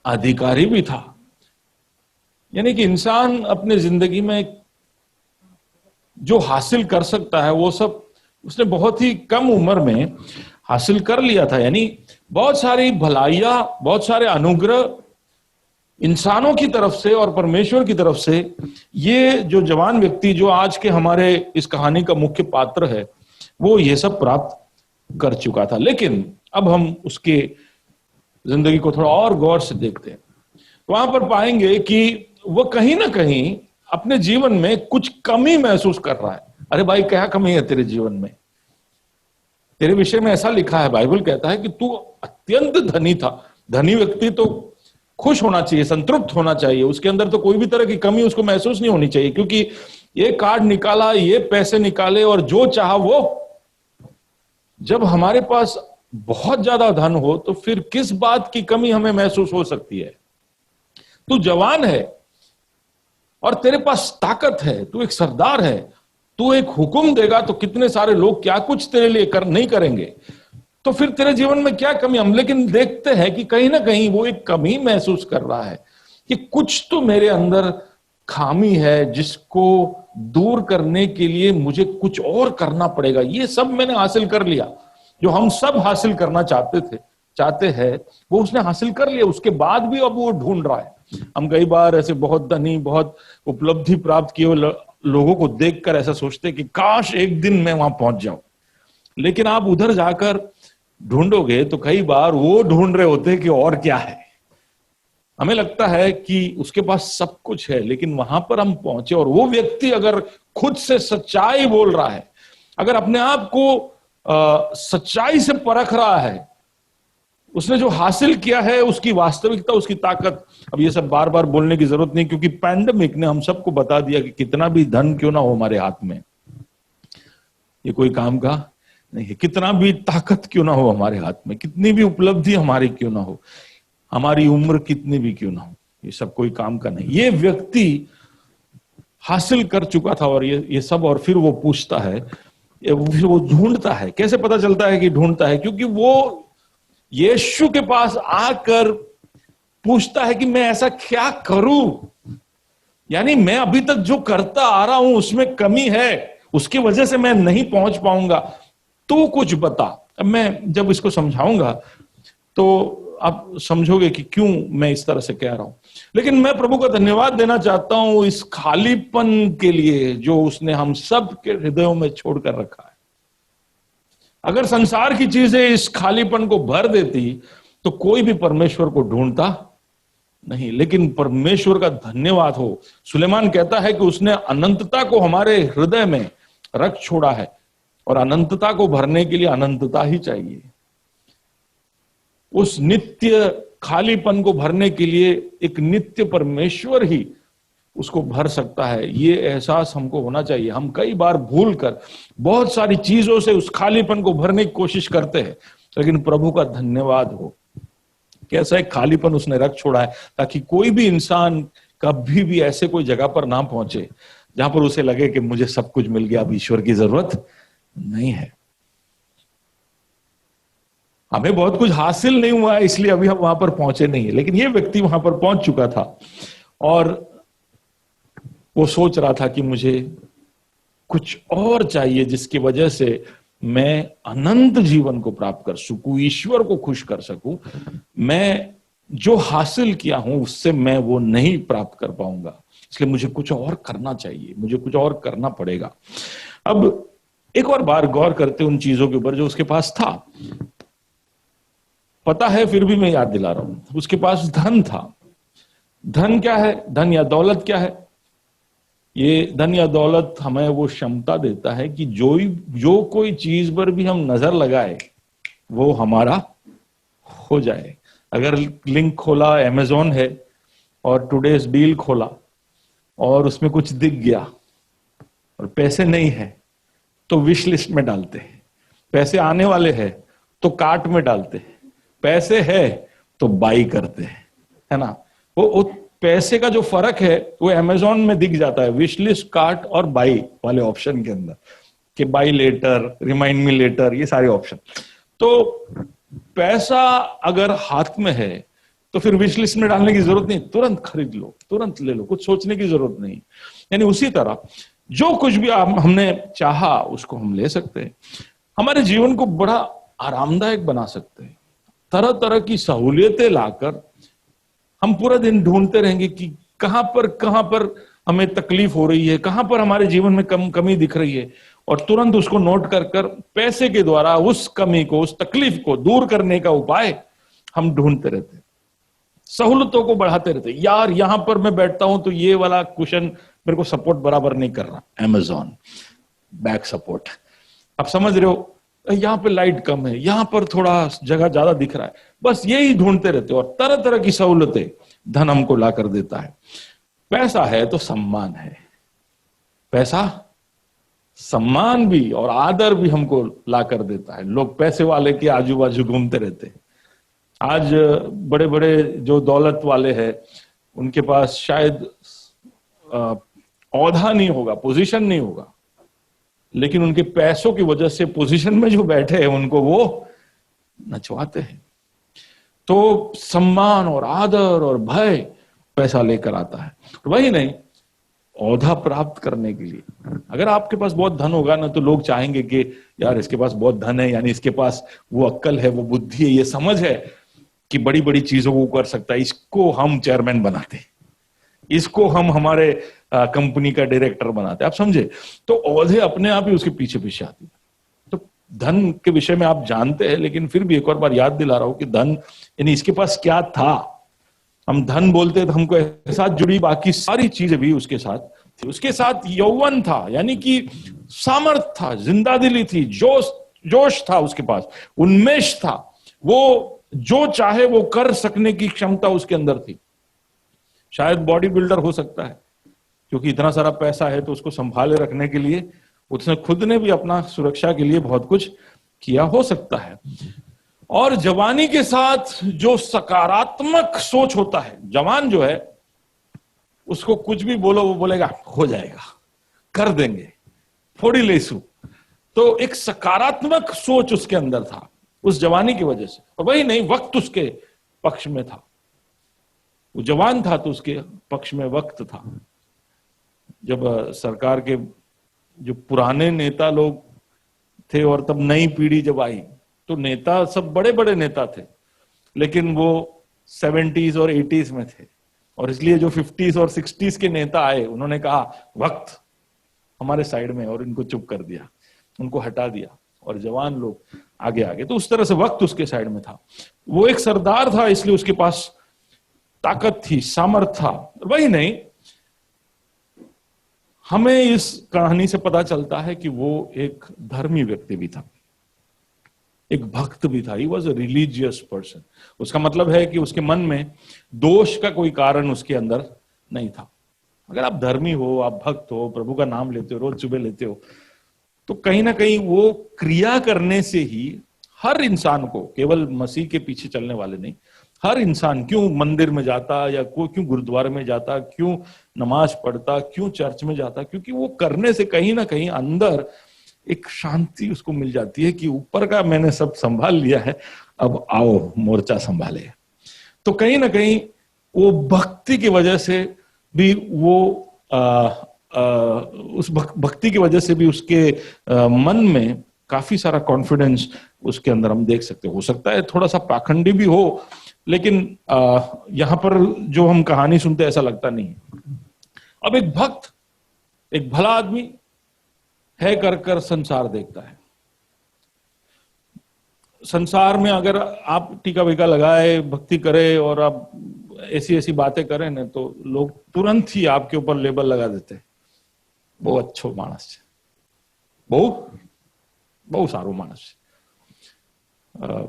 अधिकारी भी था। यानी कि इंसान अपने जिंदगी में जो हासिल कर सकता है वो सब उसने बहुत ही कम उम्र में हासिल कर लिया था। यानी बहुत सारी भलाइयां, बहुत सारे अनुग्रह इंसानों की तरफ से और परमेश्वर की तरफ से ये जो जवान व्यक्ति जो आज के हमारे इस कहानी का मुख्य पात्र है, वो ये सब प्राप्त कर चुका था। लेकिन अब हम उसके जिंदगी को थोड़ा और गौर से देखते हैं, वहां पर पाएंगे कि वो कहीं ना कहीं अपने जीवन में कुछ कमी महसूस कर रहा है। अरे भाई, क्या कमी है तेरे जीवन में? तेरे विषय में ऐसा लिखा है, बाइबल कहता है कि तू अत्यंत धनी था। धनी व्यक्ति तो खुश होना चाहिए, संतृप्त होना चाहिए, उसके अंदर तो कोई भी तरह की कमी उसको महसूस नहीं होनी चाहिए, क्योंकि ये कार्ड निकाला, ये पैसे निकाले और जो चाहा वो। जब हमारे पास बहुत ज्यादा धन हो तो फिर किस बात की कमी हमें महसूस हो सकती है? तू जवान है और तेरे पास ताकत है, तू एक सरदार है, तू एक हुक्म देगा तो कितने सारे लोग क्या कुछ तेरे लिए नहीं करेंगे। तो फिर तेरे जीवन में क्या कमी? हम लेकिन देखते हैं कि कहीं ना कहीं वो एक कमी महसूस कर रहा है कि कुछ तो मेरे अंदर खामी है, जिसको दूर करने के लिए मुझे कुछ और करना पड़ेगा। ये सब मैंने हासिल कर लिया, जो हम सब हासिल करना चाहते थे, चाहते हैं वो उसने हासिल कर लिया, उसके बाद भी अब वो ढूंढ रहा है। हम कई बार ऐसे बहुत धनी, बहुत उपलब्धि प्राप्त किए हुए लोगों को देखकर ऐसा सोचते हैं कि काश एक दिन मैं वहां पहुंच जाऊं, लेकिन आप उधर जाकर ढूंढोगे तो कई बार वो ढूंढ रहे होते हैं कि और क्या है। हमें लगता है कि उसके पास सब कुछ है, लेकिन वहां पर हम पहुंचे और वो व्यक्ति अगर खुद से सच्चाई बोल रहा है, अगर अपने आप को सच्चाई से परख रहा है, उसने जो हासिल किया है उसकी वास्तविकता, उसकी ताकत। अब ये सब बार बार बोलने की जरूरत नहीं, क्योंकि पैंडेमिक ने हम सबको बता दिया कि कितना भी धन क्यों ना हो हमारे हाथ में, ये कोई काम का नहीं है। कितना भी ताकत क्यों ना हो हमारे हाथ में, कितनी भी उपलब्धि हमारी क्यों ना हो, हमारी उम्र कितनी भी क्यों ना हो, ये सब कोई काम का नहीं। ये व्यक्ति हासिल कर चुका था और ये सब, और फिर वो पूछता है, फिर वो ढूंढता है। कैसे पता चलता है कि ढूंढता है? क्योंकि वो यीशु के पास आकर पूछता है कि मैं ऐसा क्या करूं, यानी मैं अभी तक जो करता आ रहा हूं उसमें कमी है, उसकी वजह से मैं नहीं पहुंच पाऊंगा, तो कुछ बता। अब मैं जब इसको समझाऊंगा तो आप समझोगे कि क्यों मैं इस तरह से कह रहा हूं। लेकिन मैं प्रभु का धन्यवाद देना चाहता हूं इस खालीपन के लिए जो उसने हम सब के हृदयों में छोड़कर रखा है। अगर संसार की चीजें इस खालीपन को भर देती तो कोई भी परमेश्वर को ढूंढता नहीं, लेकिन परमेश्वर का धन्यवाद हो। सुलेमान कहता है कि उसने अनंतता को हमारे हृदय में रख छोड़ा है, और अनंतता को भरने के लिए अनंतता ही चाहिए। उस नित्य खालीपन को भरने के लिए एक नित्य परमेश्वर ही उसको भर सकता है। ये एहसास हमको होना चाहिए। हम कई बार भूल कर बहुत सारी चीजों से उस खालीपन को भरने की कोशिश करते हैं, लेकिन प्रभु का धन्यवाद हो कि ऐसा एक खालीपन उसने रख छोड़ा है, ताकि कोई भी इंसान कभी भी ऐसे कोई जगह पर ना पहुंचे जहां पर उसे लगे कि मुझे सब कुछ मिल गया, अब ईश्वर की जरूरत नहीं है। हमें बहुत कुछ हासिल नहीं हुआ है इसलिए अभी हम वहां पर पहुंचे नहीं है, लेकिन ये व्यक्ति वहां पर पहुंच चुका था और वो सोच रहा था कि मुझे कुछ और चाहिए जिसकी वजह से मैं अनंत जीवन को प्राप्त कर सकूं, ईश्वर को खुश कर सकूं। मैं जो हासिल किया हूं उससे मैं वो नहीं प्राप्त कर पाऊंगा, इसलिए मुझे कुछ और करना चाहिए, मुझे कुछ और करना पड़ेगा। अब एक और बार गौर करते उन चीजों के ऊपर जो उसके पास था। पता है फिर भी मैं याद दिला रहा हूं, उसके पास धन था। धन क्या है? धन या दौलत क्या है? ये धन या दौलत हमें वो क्षमता देता है कि जो कोई चीज पर भी हम नजर लगाए वो हमारा हो जाए। अगर लिंक खोला, अमेज़न है, और टुडेज डील खोला और उसमें कुछ दिख गया और पैसे नहीं है तो विश लिस्ट में डालते हैं, पैसे आने वाले हैं तो कार्ट में डालते हैं, पैसे है तो बाई करते हैं, है ना। वो पैसे का जो फर्क है वो अमेज़न में दिख जाता है, विश लिस्ट, कार्ट और बाई वाले ऑप्शन के अंदर, कि buy later, remind me later, ये सारे ऑप्शन। तो पैसा अगर हाथ में है तो फिर विश लिस्ट में डालने की जरूरत नहीं, तुरंत खरीद लो, तुरंत ले लो, कुछ सोचने की जरूरत नहीं। यानी उसी तरह जो कुछ भी हमने चाहा उसको हम ले सकते हैं, हमारे जीवन को बड़ा आरामदायक बना सकते हैं। तरह तरह की सहूलियतें लाकर हम पूरा दिन ढूंढते रहेंगे कि कहां पर हमें तकलीफ हो रही है, कहां पर हमारे जीवन में कमी दिख रही है, और तुरंत उसको नोट कर पैसे के द्वारा उस कमी को, उस तकलीफ को दूर करने का उपाय हम ढूंढते रहते हैं, सहूलतों को बढ़ाते रहते हैं। यार यहां पर मैं बैठता हूं तो ये वाला कुशन मेरे को सपोर्ट बराबर नहीं कर रहा, अमेज़न बैक सपोर्ट, आप समझ रहे हो, यहां पे लाइट कम है, यहां पर थोड़ा जगह ज्यादा दिख रहा है, बस यही ढूंढते रहते हो। और तरह तरह की सहूलतें धन हमको ला कर देता है। पैसा है तो सम्मान है, पैसा सम्मान भी और आदर भी हमको ला कर देता है। लोग पैसे वाले के आजू बाजू घूमते रहते हैं। आज बड़े बड़े जो दौलत वाले हैं उनके पास शायद औहदा नहीं होगा, पोजीशन नहीं होगा, लेकिन उनके पैसों की वजह से पोजीशन में जो बैठे हैं उनको वो नचवाते हैं। तो सम्मान और आदर और भय पैसा लेकर आता है। वही नहीं, औहदा प्राप्त करने के लिए अगर आपके पास बहुत धन होगा ना तो लोग चाहेंगे कि यार इसके पास बहुत धन है, यानी इसके पास वो अक्ल है, वो बुद्धि है, ये समझ है कि बड़ी बड़ी चीजों को कर सकता है, इसको हम चेयरमैन बनाते, इसको हम हमारे कंपनी का डायरेक्टर बनाते। आप समझे? तो औहदे अपने आप ही उसके पीछे पीछे आती है। तो धन के विषय में आप जानते हैं, लेकिन फिर भी एक और बार याद दिला रहा हूं कि धन यानी इसके पास क्या था। हम धन बोलते तो हमको इसके साथ जुड़ी बाकी सारी चीजें भी उसके साथ थी। उसके साथ यौवन था, यानी कि सामर्थ था, जिंदादिली थी, जोश था उसके पास, उन्मेष था, वो जो चाहे वो कर सकने की क्षमता उसके अंदर थी। शायद बॉडी बिल्डर हो सकता है, क्योंकि इतना सारा पैसा है तो उसको संभाले रखने के लिए उसने खुद ने भी अपना सुरक्षा के लिए बहुत कुछ किया हो सकता है। और जवानी के साथ जो सकारात्मक सोच होता है, जवान जो है उसको कुछ भी बोलो वो बोलेगा हो जाएगा, कर देंगे, फोड़ी लेसू। तो एक सकारात्मक सोच उसके अंदर था उस जवानी की वजह से। और वही नहीं, वक्त उसके पक्ष में था। वो जवान था तो उसके पक्ष में वक्त था। जब सरकार के जो पुराने नेता लोग थे और तब नई पीढ़ी जब आई, तो नेता सब बड़े बड़े नेता थे, लेकिन वो 70s और 80s में थे। और इसलिए जो 50s और 60s के नेता आए, उन्होंने कहा वक्त हमारे साइड में, और इनको चुप कर दिया, उनको हटा दिया, और जवान लोग आगे आगे। तो उस तरह से वक्त उसके साइड में था। वो एक सरदार था, इसलिए उसके पास ताकत थी, सामर्थ था। वही नहीं, हमें इस कहानी से पता चलता है कि वो एक धर्मी व्यक्ति भी था, एक भक्त भी था। He was a religious person. उसका मतलब है कि उसके मन में दोष का कोई कारण उसके अंदर नहीं था। अगर आप धर्मी हो, आप भक्त हो, प्रभु का नाम लेते हो, रोज सुबह लेते हो, तो कहीं ना कहीं वो क्रिया करने से ही हर इंसान को, केवल मसीह के पीछे चलने वाले नहीं, हर इंसान क्यों मंदिर में जाता, या कोई क्यों गुरुद्वारे में जाता, क्यों नमाज पढ़ता, क्यों चर्च में जाता, क्योंकि वो करने से कहीं ना कहीं अंदर एक शांति उसको मिल जाती है कि ऊपर का मैंने सब संभाल लिया है, अब आओ मोर्चा संभाले। तो कहीं ना कहीं वो भक्ति की वजह से भी वो उस भक्ति की वजह से भी उसके मन में काफी सारा कॉन्फिडेंस उसके अंदर हम देख सकते हो सकता है थोड़ा सा पाखंडी भी हो, लेकिन यहां पर जो हम कहानी सुनते ऐसा लगता नहीं। अब एक भक्त, एक भला आदमी है कर कर संसार देखता है। संसार में अगर आप टीका वीका लगाए, भक्ति करे और आप ऐसी ऐसी बातें करें ना, तो लोग तुरंत ही आपके ऊपर लेबल लगा देते हैं, બહુ अच्छो मानस છે, बहु सारो मानस है।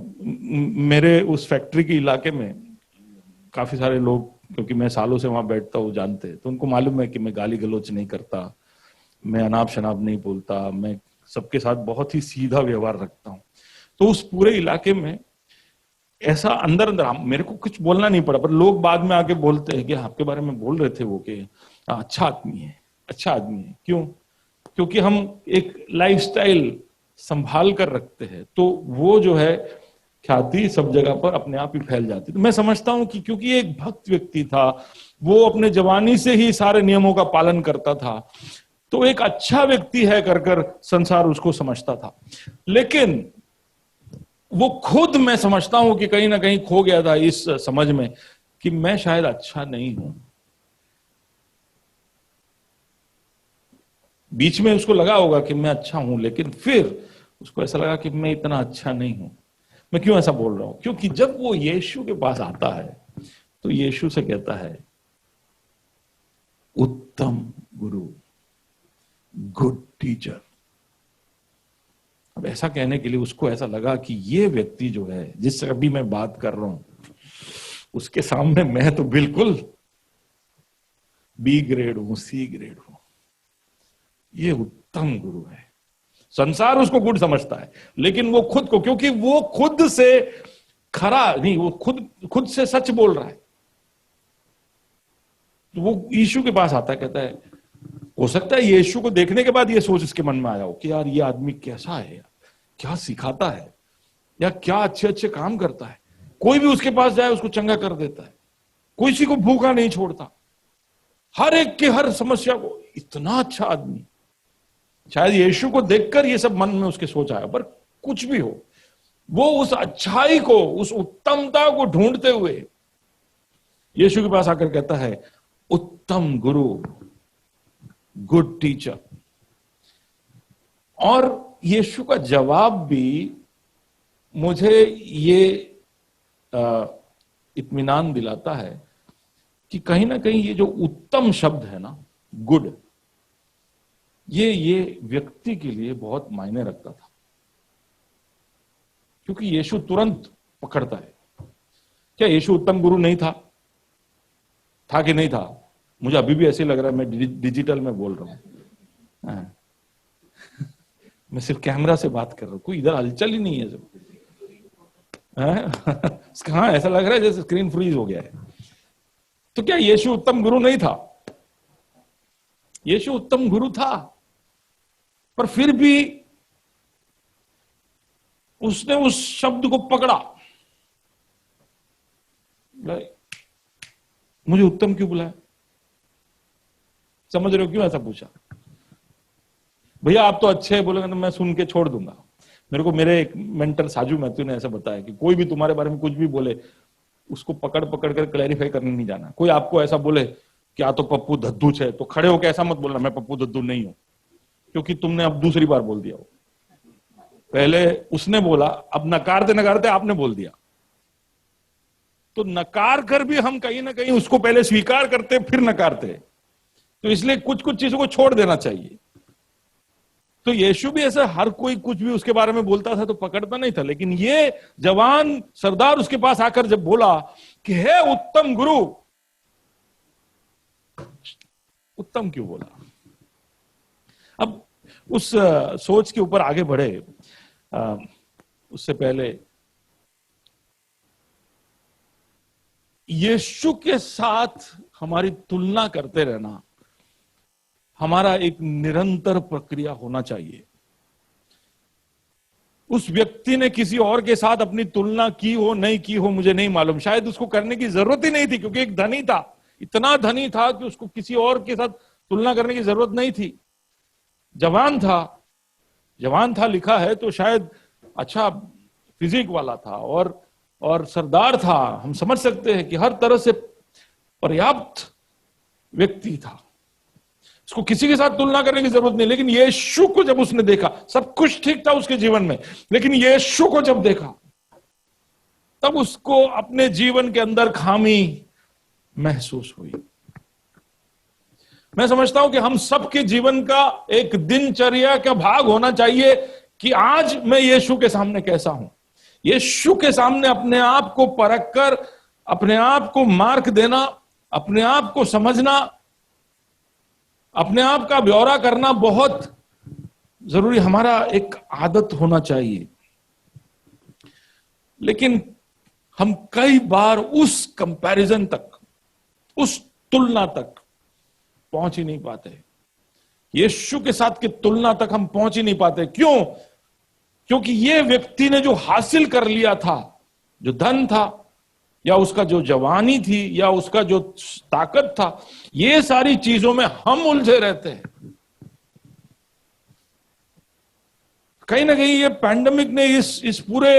मेरे उस फैक्ट्री के इलाके में काफी सारे लोग, क्योंकि मैं सालों से वहां बैठता हूँ, जानते हैं, तो उनको मालूम है कि मैं गाली गलौच नहीं करता, मैं अनाप शनाप नहीं बोलता, मैं सबके साथ बहुत ही सीधा व्यवहार रखता हूँ। तो उस पूरे इलाके में ऐसा अंदर अंदर मेरे को कुछ बोलना नहीं पड़ा, पर लोग बाद में आके बोलते हैं कि आपके बारे में बोल रहे थे वो कि अच्छा आदमी है, अच्छा आदमी है। क्यों? क्योंकि हम एक लाइफस्टाइल संभाल कर रखते हैं, तो वो जो है ख्याति सब जगह पर अपने आप ही फैल जाती। तो मैं समझता हूं कि क्योंकि एक भक्त व्यक्ति था, वो अपने जवानी से ही सारे नियमों का पालन करता था, तो एक अच्छा व्यक्ति है कर कर संसार उसको समझता था। लेकिन वो खुद, मैं समझता हूं कि कहीं ना कहीं खो गया था इस समझ में कि मैं शायद अच्छा नहीं हूं। बीच में उसको लगा होगा कि मैं अच्छा हूं, लेकिन फिर उसको ऐसा लगा कि मैं इतना अच्छा नहीं हूं। मैं क्यों ऐसा बोल रहा हूं? क्योंकि जब वो यीशु के पास आता है तो यीशु से कहता है उत्तम गुरु, गुड टीचर। अब ऐसा कहने के लिए उसको ऐसा लगा कि ये व्यक्ति जो है जिससे अभी मैं बात कर रहा हूं, उसके सामने मैं तो बिल्कुल बी ग्रेड हूं, सी ग्रेड हूं। ये उत्तम गुरु है। संसार उसको गुड समझता है, लेकिन वो खुद को, क्योंकि वो खुद से खरा नहीं, वो खुद से सच बोल रहा है, तो वो यीशु के पास आता है, कहता है, हो सकता है यीशु को देखने के बाद ये सोच इसके मन में आया हो कि यार ये आदमी कैसा है, यार क्या सिखाता है, या क्या अच्छे अच्छे काम करता है, कोई भी उसके पास जाए उसको चंगा कर देता है, कोई किसी को भूखा नहीं छोड़ता, हर एक के हर समस्या को, इतना अच्छा आदमी। शायद यीशु को देखकर ये सब मन में उसके सोच आया, पर कुछ भी हो, वो उस अच्छाई को, उस उत्तमता को ढूंढते हुए यीशु के पास आकर कहता है, उत्तम गुरु, गुड टीचर। और यीशु का जवाब भी मुझे ये इत्मीनान दिलाता है कि कहीं ना कहीं ये जो उत्तम शब्द है ना, गुड, ये व्यक्ति के लिए बहुत मायने रखता था, क्योंकि यीशु तुरंत पकड़ता है। क्या यीशु उत्तम गुरु नहीं था? था कि नहीं था? मुझे अभी भी ऐसे लग रहा है मैं डिजिटल में बोल रहा हूं। मैं सिर्फ कैमरा से बात कर रहा हूं, कोई इधर हलचल ही नहीं है सब। हाँ, ऐसा लग रहा है जैसे स्क्रीन फ्रीज हो गया है। तो क्या यीशु उत्तम गुरु नहीं था? यीशु उत्तम गुरु था, पर फिर भी उसने उस शब्द को पकड़ा। मुझे उत्तम क्यों बुलाया? समझ रहे हो क्यों ऐसा पूछा? भैया आप तो अच्छे हैं, बोलेंगे तो मैं सुन के छोड़ दूंगा। मेरे को मेरे एक मेंटर साजू मैथ्यू ने ऐसा बताया कि कोई भी तुम्हारे बारे में कुछ भी बोले, उसको पकड़ पकड़ कर क्लैरिफाई करने नहीं जाना। कोई आपको ऐसा बोले क्या तो पप्पू धद्दू है, तो खड़े होकर ऐसा मत बोलना मैं पप्पू धद्दू नहीं हूं, क्योंकि तुमने अब दूसरी बार बोल दिया हो। पहले उसने बोला, अब नकारते नकारते आपने बोल दिया। तो नकार कर भी हम कहीं ना कहीं उसको पहले स्वीकार करते फिर नकारते। तो इसलिए कुछ कुछ चीजों को छोड़ देना चाहिए। तो यीशु भी ऐसा, हर कोई कुछ भी उसके बारे में बोलता था तो पकड़ता नहीं था, लेकिन ये जवान सरदार उसके पास आकर जब बोला कि हे उत्तम गुरु, उत्तम क्यों बोला? अब उस सोच के ऊपर आगे बढ़े उससे पहले यीशु के साथ हमारी तुलना करते रहना हमारा एक निरंतर प्रक्रिया होना चाहिए। उस व्यक्ति ने किसी और के साथ अपनी तुलना की हो नहीं की हो मुझे नहीं मालूम, शायद उसको करने की जरूरत ही नहीं थी, क्योंकि एक धनी था, इतना धनी था कि उसको किसी और के साथ तुलना करने की जरूरत नहीं थी। जवान था लिखा है तो शायद अच्छा फिजिक वाला था और सरदार था, हम समझ सकते हैं कि हर तरह से पर्याप्त व्यक्ति था, उसको किसी के साथ तुलना करने की जरूरत नहीं। लेकिन यीशु को जब उसने देखा, सब कुछ ठीक था उसके जीवन में, लेकिन यीशु को जब देखा तब उसको अपने जीवन के अंदर खामी महसूस हुई। मैं समझता हूं कि हम सबके जीवन का एक दिनचर्या का भाग होना चाहिए कि आज मैं यीशु के सामने कैसा हूं। यीशु के सामने अपने आप को परख कर अपने आप को मार्क देना, अपने आप को समझना, अपने आप का ब्यौरा करना बहुत जरूरी, हमारा एक आदत होना चाहिए। लेकिन हम कई बार उस कंपैरिजन तक, उस तुलना तक पहुंच ही नहीं पाते। यीशु के साथ की तुलना तक हम पहुंच ही नहीं पाते। क्यों? क्योंकि ये व्यक्ति ने जो हासिल कर लिया था, जो धन था या उसका जो जवानी थी या उसका जो ताकत था, ये सारी चीजों में हम उलझे रहते हैं। कहीं ना कहीं ये पैंडेमिक ने इस पूरे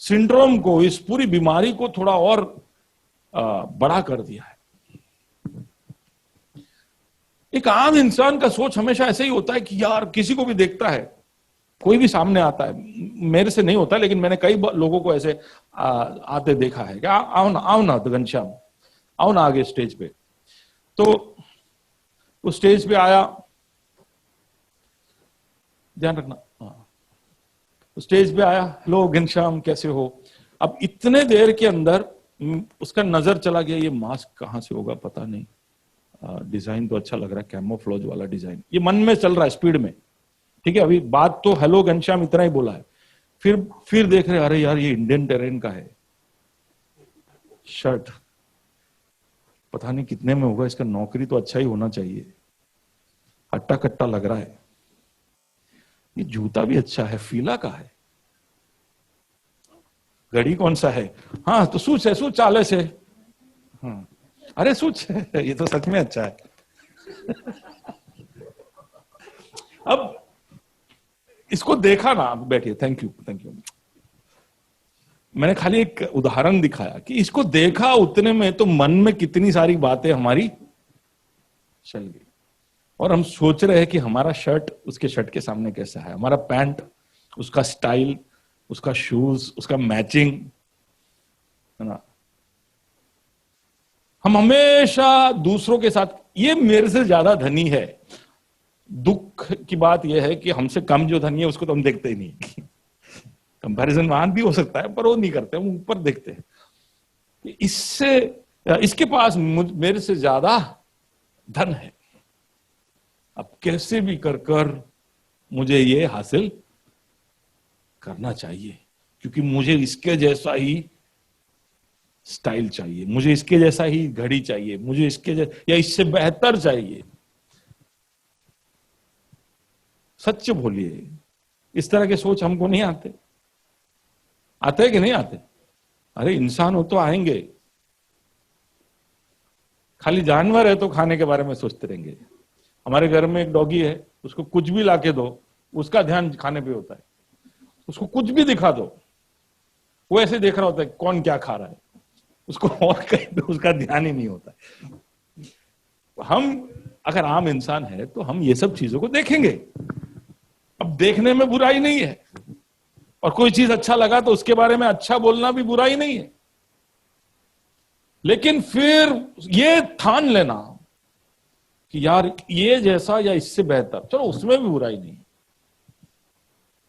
सिंड्रोम को, इस पूरी बीमारी को थोड़ा और बड़ा कर दिया है। एक आम इंसान का सोच हमेशा ऐसे ही होता है कि यार किसी को भी देखता है, कोई भी सामने आता है, मेरे से नहीं होता लेकिन मैंने कई लोगों को ऐसे आते देखा है कि आओ ना घनश्याम, आओ ना आगे स्टेज पे। तो उस स्टेज पे आया, ध्यान रखना, स्टेज पे आया, हेलो घनश्याम कैसे हो। अब इतने देर के अंदर उसका नजर चला गया, ये मास्क कहां से होगा पता नहीं, डिजाइन तो अच्छा लग रहा है, कैमोफ्लेज वाला डिजाइन, ये मन में चल रहा है स्पीड में, ठीक है। अभी बात तो हेलो घनश्याम इतना ही बोला है, फिर देख रहे अरे यार ये इंडियन टेरेन का है शर्ट, पता नहीं कितने में होगा, इसका नौकरी तो अच्छा ही होना चाहिए, हट्टा कट्टा लग रहा है, ये जूता भी अच्छा है, फीला का है, घड़ी कौन सा है, हाँ तो सूच है, सूच चाले से, हाँ अरे सूच है, ये तो सच में अच्छा है। अब इसको देखा ना, बैठिए, थैंक यू। मैंने खाली एक उदाहरण दिखाया कि इसको देखा उतने में तो मन में कितनी सारी बातें हमारी चल गई, और हम सोच रहे हैं कि हमारा शर्ट उसके शर्ट के सामने कैसा है, हमारा पैंट, उसका स्टाइल, उसका शूज, उसका मैचिंग, है ना। हम हमेशा दूसरों के साथ, ये मेरे से ज्यादा धनी है। दुख की बात यह है कि हमसे कम जो धनी है उसको तो हम देखते ही नहीं। कंपैरिजन वहां भी हो सकता है, पर वो नहीं करते, हम ऊपर देखते हैं कि इसके पास मेरे से ज्यादा धन है, अब कैसे भी कर मुझे ये हासिल करना चाहिए, क्योंकि मुझे इसके जैसा ही स्टाइल चाहिए, मुझे इसके जैसा ही घड़ी चाहिए, मुझे या इससे बेहतर चाहिए। सच बोलिए, इस तरह के सोच हमको नहीं आते हैं कि नहीं आते? अरे इंसान हो तो आएंगे, खाली जानवर है तो खाने के बारे में सोचते रहेंगे। हमारे घर में एक डॉगी है, उसको कुछ भी लाके दो, उसका ध्यान खाने पे होता है। उसको कुछ भी दिखा दो, वो ऐसे देख रहा होता है कौन क्या खा रहा है, उसको और कहीं पे उसका ध्यान ही नहीं होता है। हम अगर आम इंसान है तो हम ये सब चीजों को देखेंगे। अब देखने में बुराई नहीं है, और कोई चीज अच्छा लगा तो उसके बारे में अच्छा बोलना भी बुराई नहीं है, लेकिन फिर ये ठान लेना कि यार ये जैसा या इससे बेहतर, चलो उसमें भी बुराई नहीं,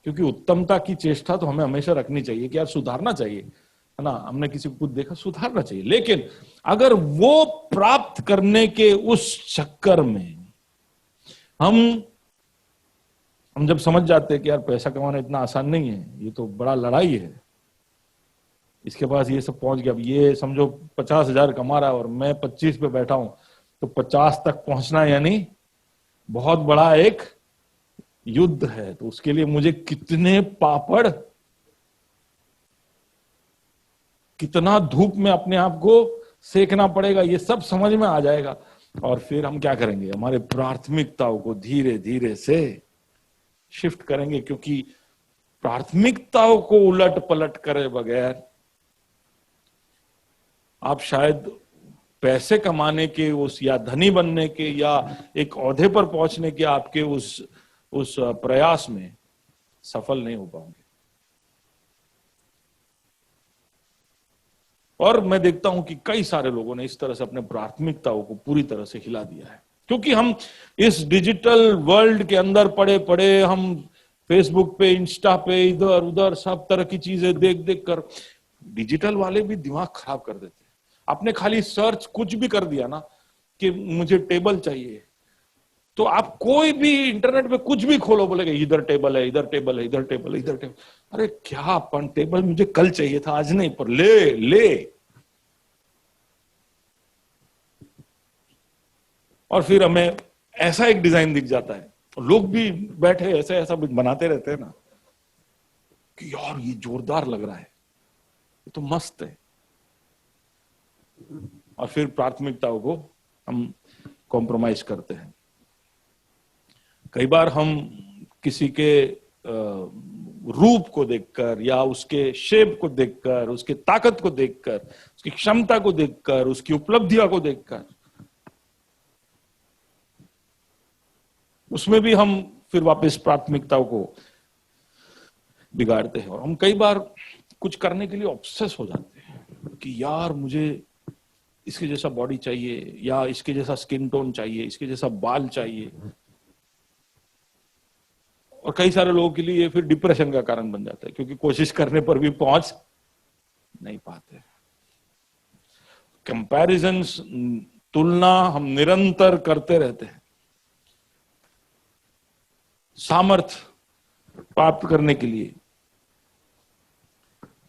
क्योंकि उत्तमता की चेष्टा तो हमें हमेशा रखनी चाहिए कि यार सुधारना चाहिए, है ना। हमने किसी को कुछ देखा, सुधारना चाहिए, लेकिन अगर वो प्राप्त करने के उस चक्कर में हम जब समझ जाते हैं कि यार पैसा कमाना इतना आसान नहीं है, ये तो बड़ा लड़ाई है, इसके पास ये सब पहुंच गया, अब ये समझो 50,000 कमा रहा है और मैं 25 पे बैठा हूं, तो 50 तक पहुंचना यानी बहुत बड़ा एक युद्ध है। तो उसके लिए मुझे कितने पापड़, कितना धूप में अपने आप को सेकना पड़ेगा, ये सब समझ में आ जाएगा। और फिर हम क्या करेंगे, हमारे प्राथमिकताओं को धीरे धीरे से शिफ्ट करेंगे, क्योंकि प्राथमिकताओं को उलट पलट करे बगैर आप शायद पैसे कमाने के उस, या धनी बनने के, या एक ओहदे पर पहुंचने के आपके उस प्रयास में सफल नहीं हो पाओगे। और मैं देखता हूं कि कई सारे लोगों ने इस तरह से अपने प्राथमिकताओं को पूरी तरह से हिला दिया है, क्योंकि हम इस डिजिटल वर्ल्ड के अंदर पड़े पड़े, हम फेसबुक पे, इंस्टा पे, इधर उधर सब तरह की चीजें देख देख कर, डिजिटल वाले भी दिमाग खराब कर देते हैं। आपने खाली सर्च कुछ भी कर दिया ना कि मुझे टेबल चाहिए, तो आप कोई भी इंटरनेट पे कुछ भी खोलो, बोलेगा इधर टेबल है, इधर टेबल है, इधर टेबल है, इधर टेबल। अरे क्या अपन, टेबल मुझे कल चाहिए था, आज नहीं, पर ले। और फिर हमें ऐसा एक डिजाइन दिख जाता है, लोग भी बैठे ऐसा बनाते रहते हैं ना कि यार ये जोरदार लग रहा है, ये तो मस्त है। और फिर प्राथमिकताओं को हम कॉम्प्रोमाइज करते हैं। कई बार हम किसी के रूप को देखकर, या उसके शेप को देखकर, उसके ताकत को देखकर, उसकी क्षमता को देखकर, उसकी उपलब्धियों को देखकर, उसमें भी हम फिर वापस प्राथमिकताओं को बिगाड़ते हैं। और हम कई बार कुछ करने के लिए ऑब्सेस हो जाते हैं कि यार मुझे इसके जैसा बॉडी चाहिए, या इसके जैसा स्किन टोन चाहिए, इसके जैसा बाल चाहिए। और कई सारे लोगों के लिए ये फिर डिप्रेशन का कारण बन जाता है, क्योंकि कोशिश करने पर भी पहुंच नहीं पाते। कंपैरिजंस, तुलना हम निरंतर करते रहते हैं सामर्थ्य प्राप्त करने के लिए,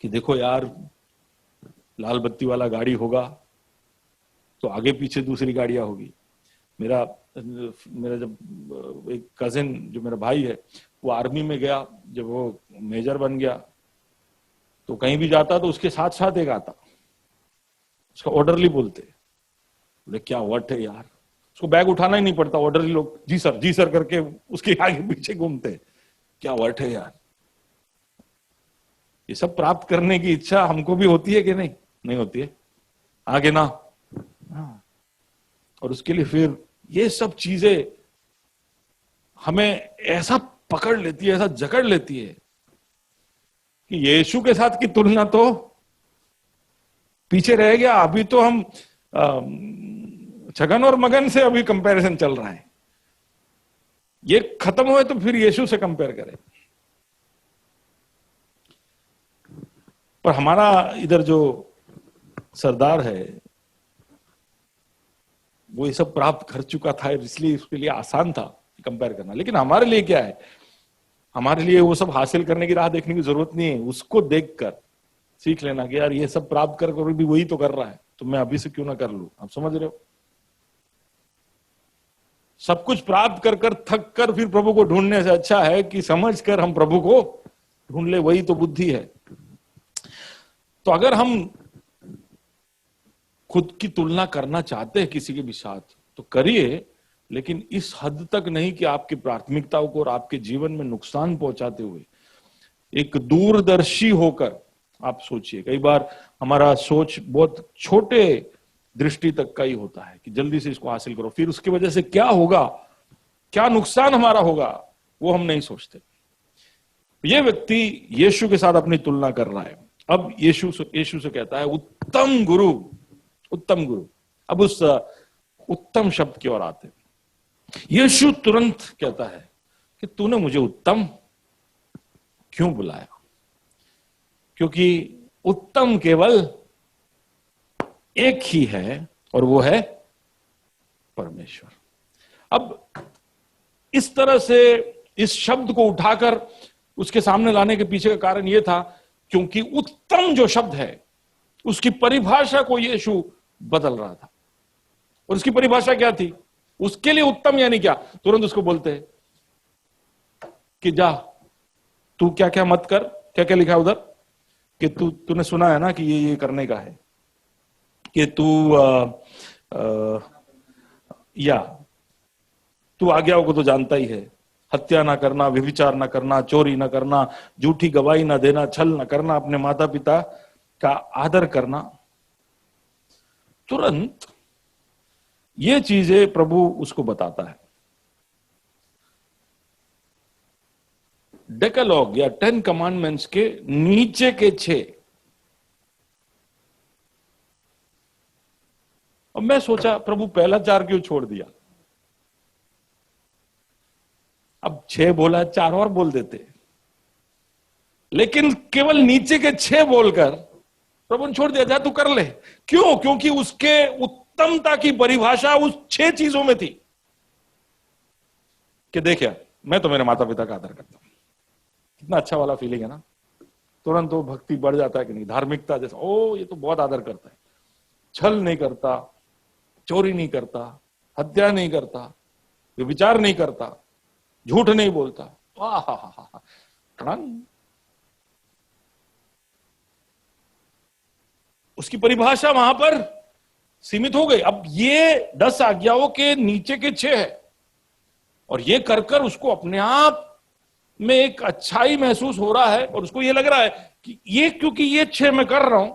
कि देखो यार लाल बत्ती वाला गाड़ी होगा तो आगे पीछे दूसरी गाड़ियां होगी। मेरा जब एक कजिन, जो मेरा भाई है, वो आर्मी में गया, जब वो मेजर बन गया तो कहीं भी जाता तो उसके साथ साथ एक आता, उसका ऑर्डरली बोलते, बोले क्या वट है यार, उसको बैग उठाना ही नहीं पड़ता, ऑर्डरली लोग जी सर करके उसके आगे पीछे घूमते हैं। क्या वर्ट है यार। ये सब प्राप्त करने की इच्छा हमको भी होती है कि नहीं? नहीं होती है, आगे ना। हाँ। और उसके लिए फिर ये सब चीजें हमें ऐसा पकड़ लेती है, ऐसा जकड़ लेती है कि यीशु के साथ की तुलना तो पीछे रह गया। अभी तो हम छगन और मगन से अभी कंपैरिजन चल रहा है। ये खत्म हुए तो फिर यीशु से कंपेयर करें। पर हमारा इधर जो सरदार है वो ये सब प्राप्त कर चुका था, इसलिए उसके लिए आसान था कंपेयर करना। लेकिन हमारे लिए क्या है? हमारे लिए वो सब हासिल करने की राह देखने की जरूरत नहीं है। उसको देखकर सीख लेना कि यार ये सब प्राप्त कर भी वही तो कर रहा है, तो मैं अभी से क्यों ना कर लूं। आप समझ रहे हो? सब कुछ प्राप्त कर कर थक कर फिर प्रभु को ढूंढने से अच्छा है कि समझ कर हम प्रभु को ढूंढ ले, वही तो बुद्धि है। तो अगर हम खुद की तुलना करना चाहते हैं किसी के भी साथ तो करिए, लेकिन इस हद तक नहीं कि आपकी प्राथमिकताओं को और आपके जीवन में नुकसान पहुंचाते हुए। एक दूरदर्शी होकर आप सोचिए। कई बार हमारा सोच बहुत छोटे दृष्टि तक का ही होता है कि जल्दी से इसको हासिल करो, फिर उसकी वजह से क्या होगा, क्या नुकसान हमारा होगा, वो हम नहीं सोचते। ये व्यक्ति यीशु के साथ अपनी तुलना कर रहा है। अब यीशु से कहता है उत्तम गुरु, उत्तम गुरु। अब उस उत्तम शब्द की ओर आते हैं। यीशु तुरंत कहता है कि तूने मुझे उत्तम क्यों बुलाया? क्योंकि उत्तम केवल एक ही है और वो है परमेश्वर। अब इस तरह से इस शब्द को उठाकर उसके सामने लाने के पीछे का कारण यह था क्योंकि उत्तम जो शब्द है उसकी परिभाषा को यीशु बदल रहा था। और उसकी परिभाषा क्या थी? उसके लिए उत्तम यानी क्या? तुरंत उसको बोलते हैं कि जा तू क्या क्या मत कर। क्या क्या लिखा है उधर कि तूने सुना है ना कि ये करने का है, कि तू आज्ञाओं को तो जानता ही है। हत्या ना करना, व्यभिचार ना करना, चोरी ना करना, झूठी गवाही ना देना, छल ना करना, अपने माता पिता का आदर करना। तुरंत ये चीजें प्रभु उसको बताता है। डेकालॉग या 10 कमांडमेंट्स के नीचे के 6। अब मैं सोचा प्रभु पहला 4 क्यों छोड़ दिया? अब 6 बोला, 4 और बोल देते। लेकिन केवल नीचे के 6 बोलकर प्रभु ने छोड़ दिया, जा तू कर ले। क्यों? क्योंकि उसके उत्तमता की परिभाषा उस 6 चीजों में थी कि देखिए मैं तो मेरे माता पिता का आदर करता हूं। कितना अच्छा वाला फीलिंग है ना। तुरंत वो भक्ति बढ़ जाता है कि नहीं, धार्मिकता जैसा। ओ ये तो बहुत आदर करता है, छल नहीं करता, चोरी नहीं करता, हत्या नहीं करता, विचार नहीं करता, झूठ नहीं बोलता। उसकी परिभाषा वहां पर सीमित हो गई। अब ये 10 आज्ञाओं के नीचे के 6 है और ये कर कर उसको अपने आप में एक अच्छाई महसूस हो रहा है और उसको ये लग रहा है कि ये क्योंकि ये 6 मैं कर रहा हूं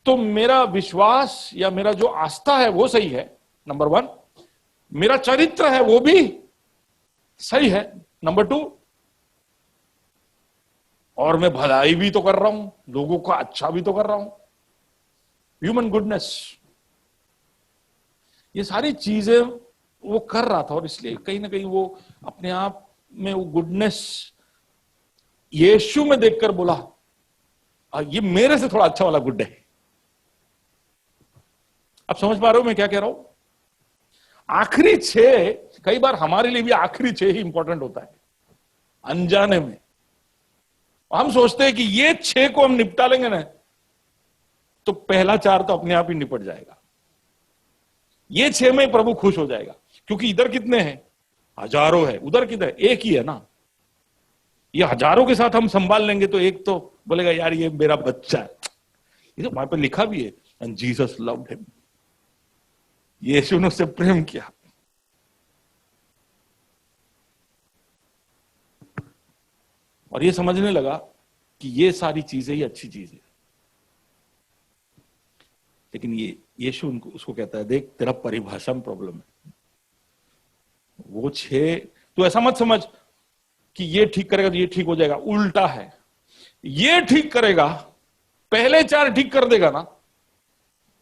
तो मेरा विश्वास या मेरा जो आस्था है वो सही है, नंबर 1। मेरा चरित्र है वो भी सही है, नंबर 2। और मैं भलाई भी तो कर रहा हूं, लोगों का अच्छा भी तो कर रहा हूं, ह्यूमन गुडनेस। ये सारी चीजें वो कर रहा था और इसलिए कहीं ना कहीं वो अपने आप में वो गुडनेस यीशु में देखकर बोला ये मेरे से थोड़ा अच्छा वाला गुड है। अब समझ पा रहे हो मैं क्या कह रहा हूं? आखिरी 6, कई बार हमारे लिए भी आखिरी 6 ही इंपॉर्टेंट होता है अनजाने में। हम सोचते हैं कि ये 6 को हम निपटा लेंगे ना तो पहला 4 तो अपने आप ही निपट जाएगा। ये 6 में प्रभु खुश हो जाएगा क्योंकि इधर कितने हैं? हजारों है, उधर किधर? एक ही है ना। ये हजारों के साथ हम संभाल लेंगे तो एक तो बोलेगा यार ये मेरा बच्चा है। ये तो वहां पर लिखा भी है, एंड जीसस लव्ड हिम। यीशु ने उससे प्रेम किया। और ये समझने लगा कि ये सारी चीजें ही अच्छी चीज है। लेकिन ये यीशु उनको उसको कहता है, देख तेरा परिभाषा में प्रॉब्लम है। वो 6 तो ऐसा मत समझ कि ये ठीक करेगा तो ये ठीक हो जाएगा, उल्टा है। ये ठीक करेगा, पहले 4 ठीक कर देगा ना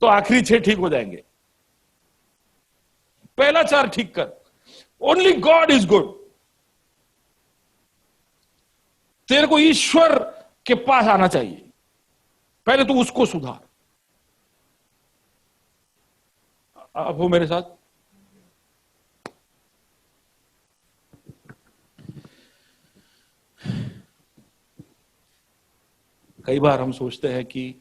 तो आखिरी 6 ठीक हो जाएंगे। पहला 4 ठीक कर। Only God is good. तेरे को ईश्वर के पास आना चाहिए, पहले तो उसको सुधार। आप हो मेरे साथ? कई बार हम सोचते हैं कि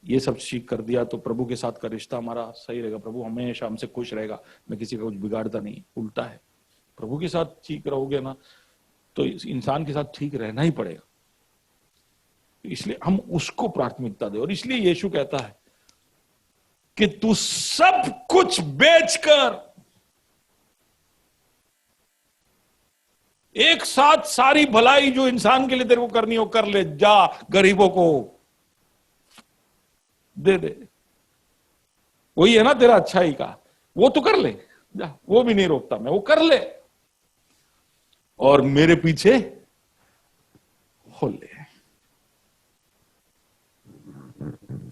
ये सब ठीक कर दिया तो प्रभु के साथ का रिश्ता हमारा सही रहेगा, प्रभु हमेशा हमसे खुश रहेगा, मैं किसी का कुछ बिगाड़ता नहीं। उल्टा है, प्रभु के साथ ठीक रहोगे ना तो इस इंसान के साथ ठीक रहना ही पड़ेगा। इसलिए हम उसको प्राथमिकता दे। और इसलिए यीशु कहता है कि तू सब कुछ बेचकर एक साथ सारी भलाई जो इंसान के लिए तेरे को करनी हो कर ले, जा गरीबों को दे दे। वही है ना तेरा अच्छाई का, वो तो कर ले जा, वो भी नहीं रोकता मैं, वो कर ले और मेरे पीछे हो ले।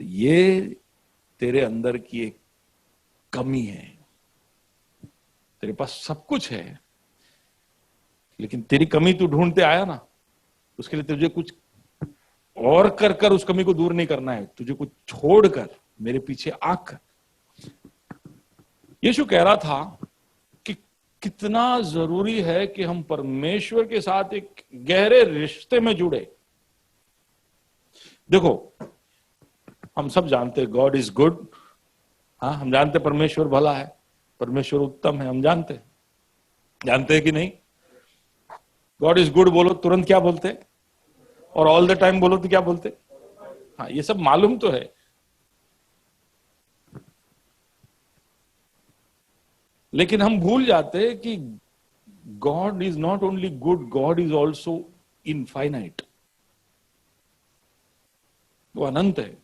ये तेरे अंदर की एक कमी है। तेरे पास सब कुछ है लेकिन तेरी कमी तू ढूंढते आया ना, उसके लिए तुझे कुछ और कर कर उस कमी को दूर नहीं करना है, तुझे कुछ छोड़कर मेरे पीछे आकर। यीशु कह रहा था कि कितना जरूरी है कि हम परमेश्वर के साथ एक गहरे रिश्ते में जुड़े। देखो हम सब जानते हैं गॉड इज गुड। हाँ, हम जानते परमेश्वर भला है, परमेश्वर उत्तम है, हम जानते हैं कि नहीं? गॉड इज गुड बोलो तुरंत क्या बोलते? और ऑल द टाइम बोलो तो क्या बोलते? हाँ, ये सब मालूम तो है। लेकिन हम भूल जाते हैं कि God is not only good, God is also infinite. वो अनंत है,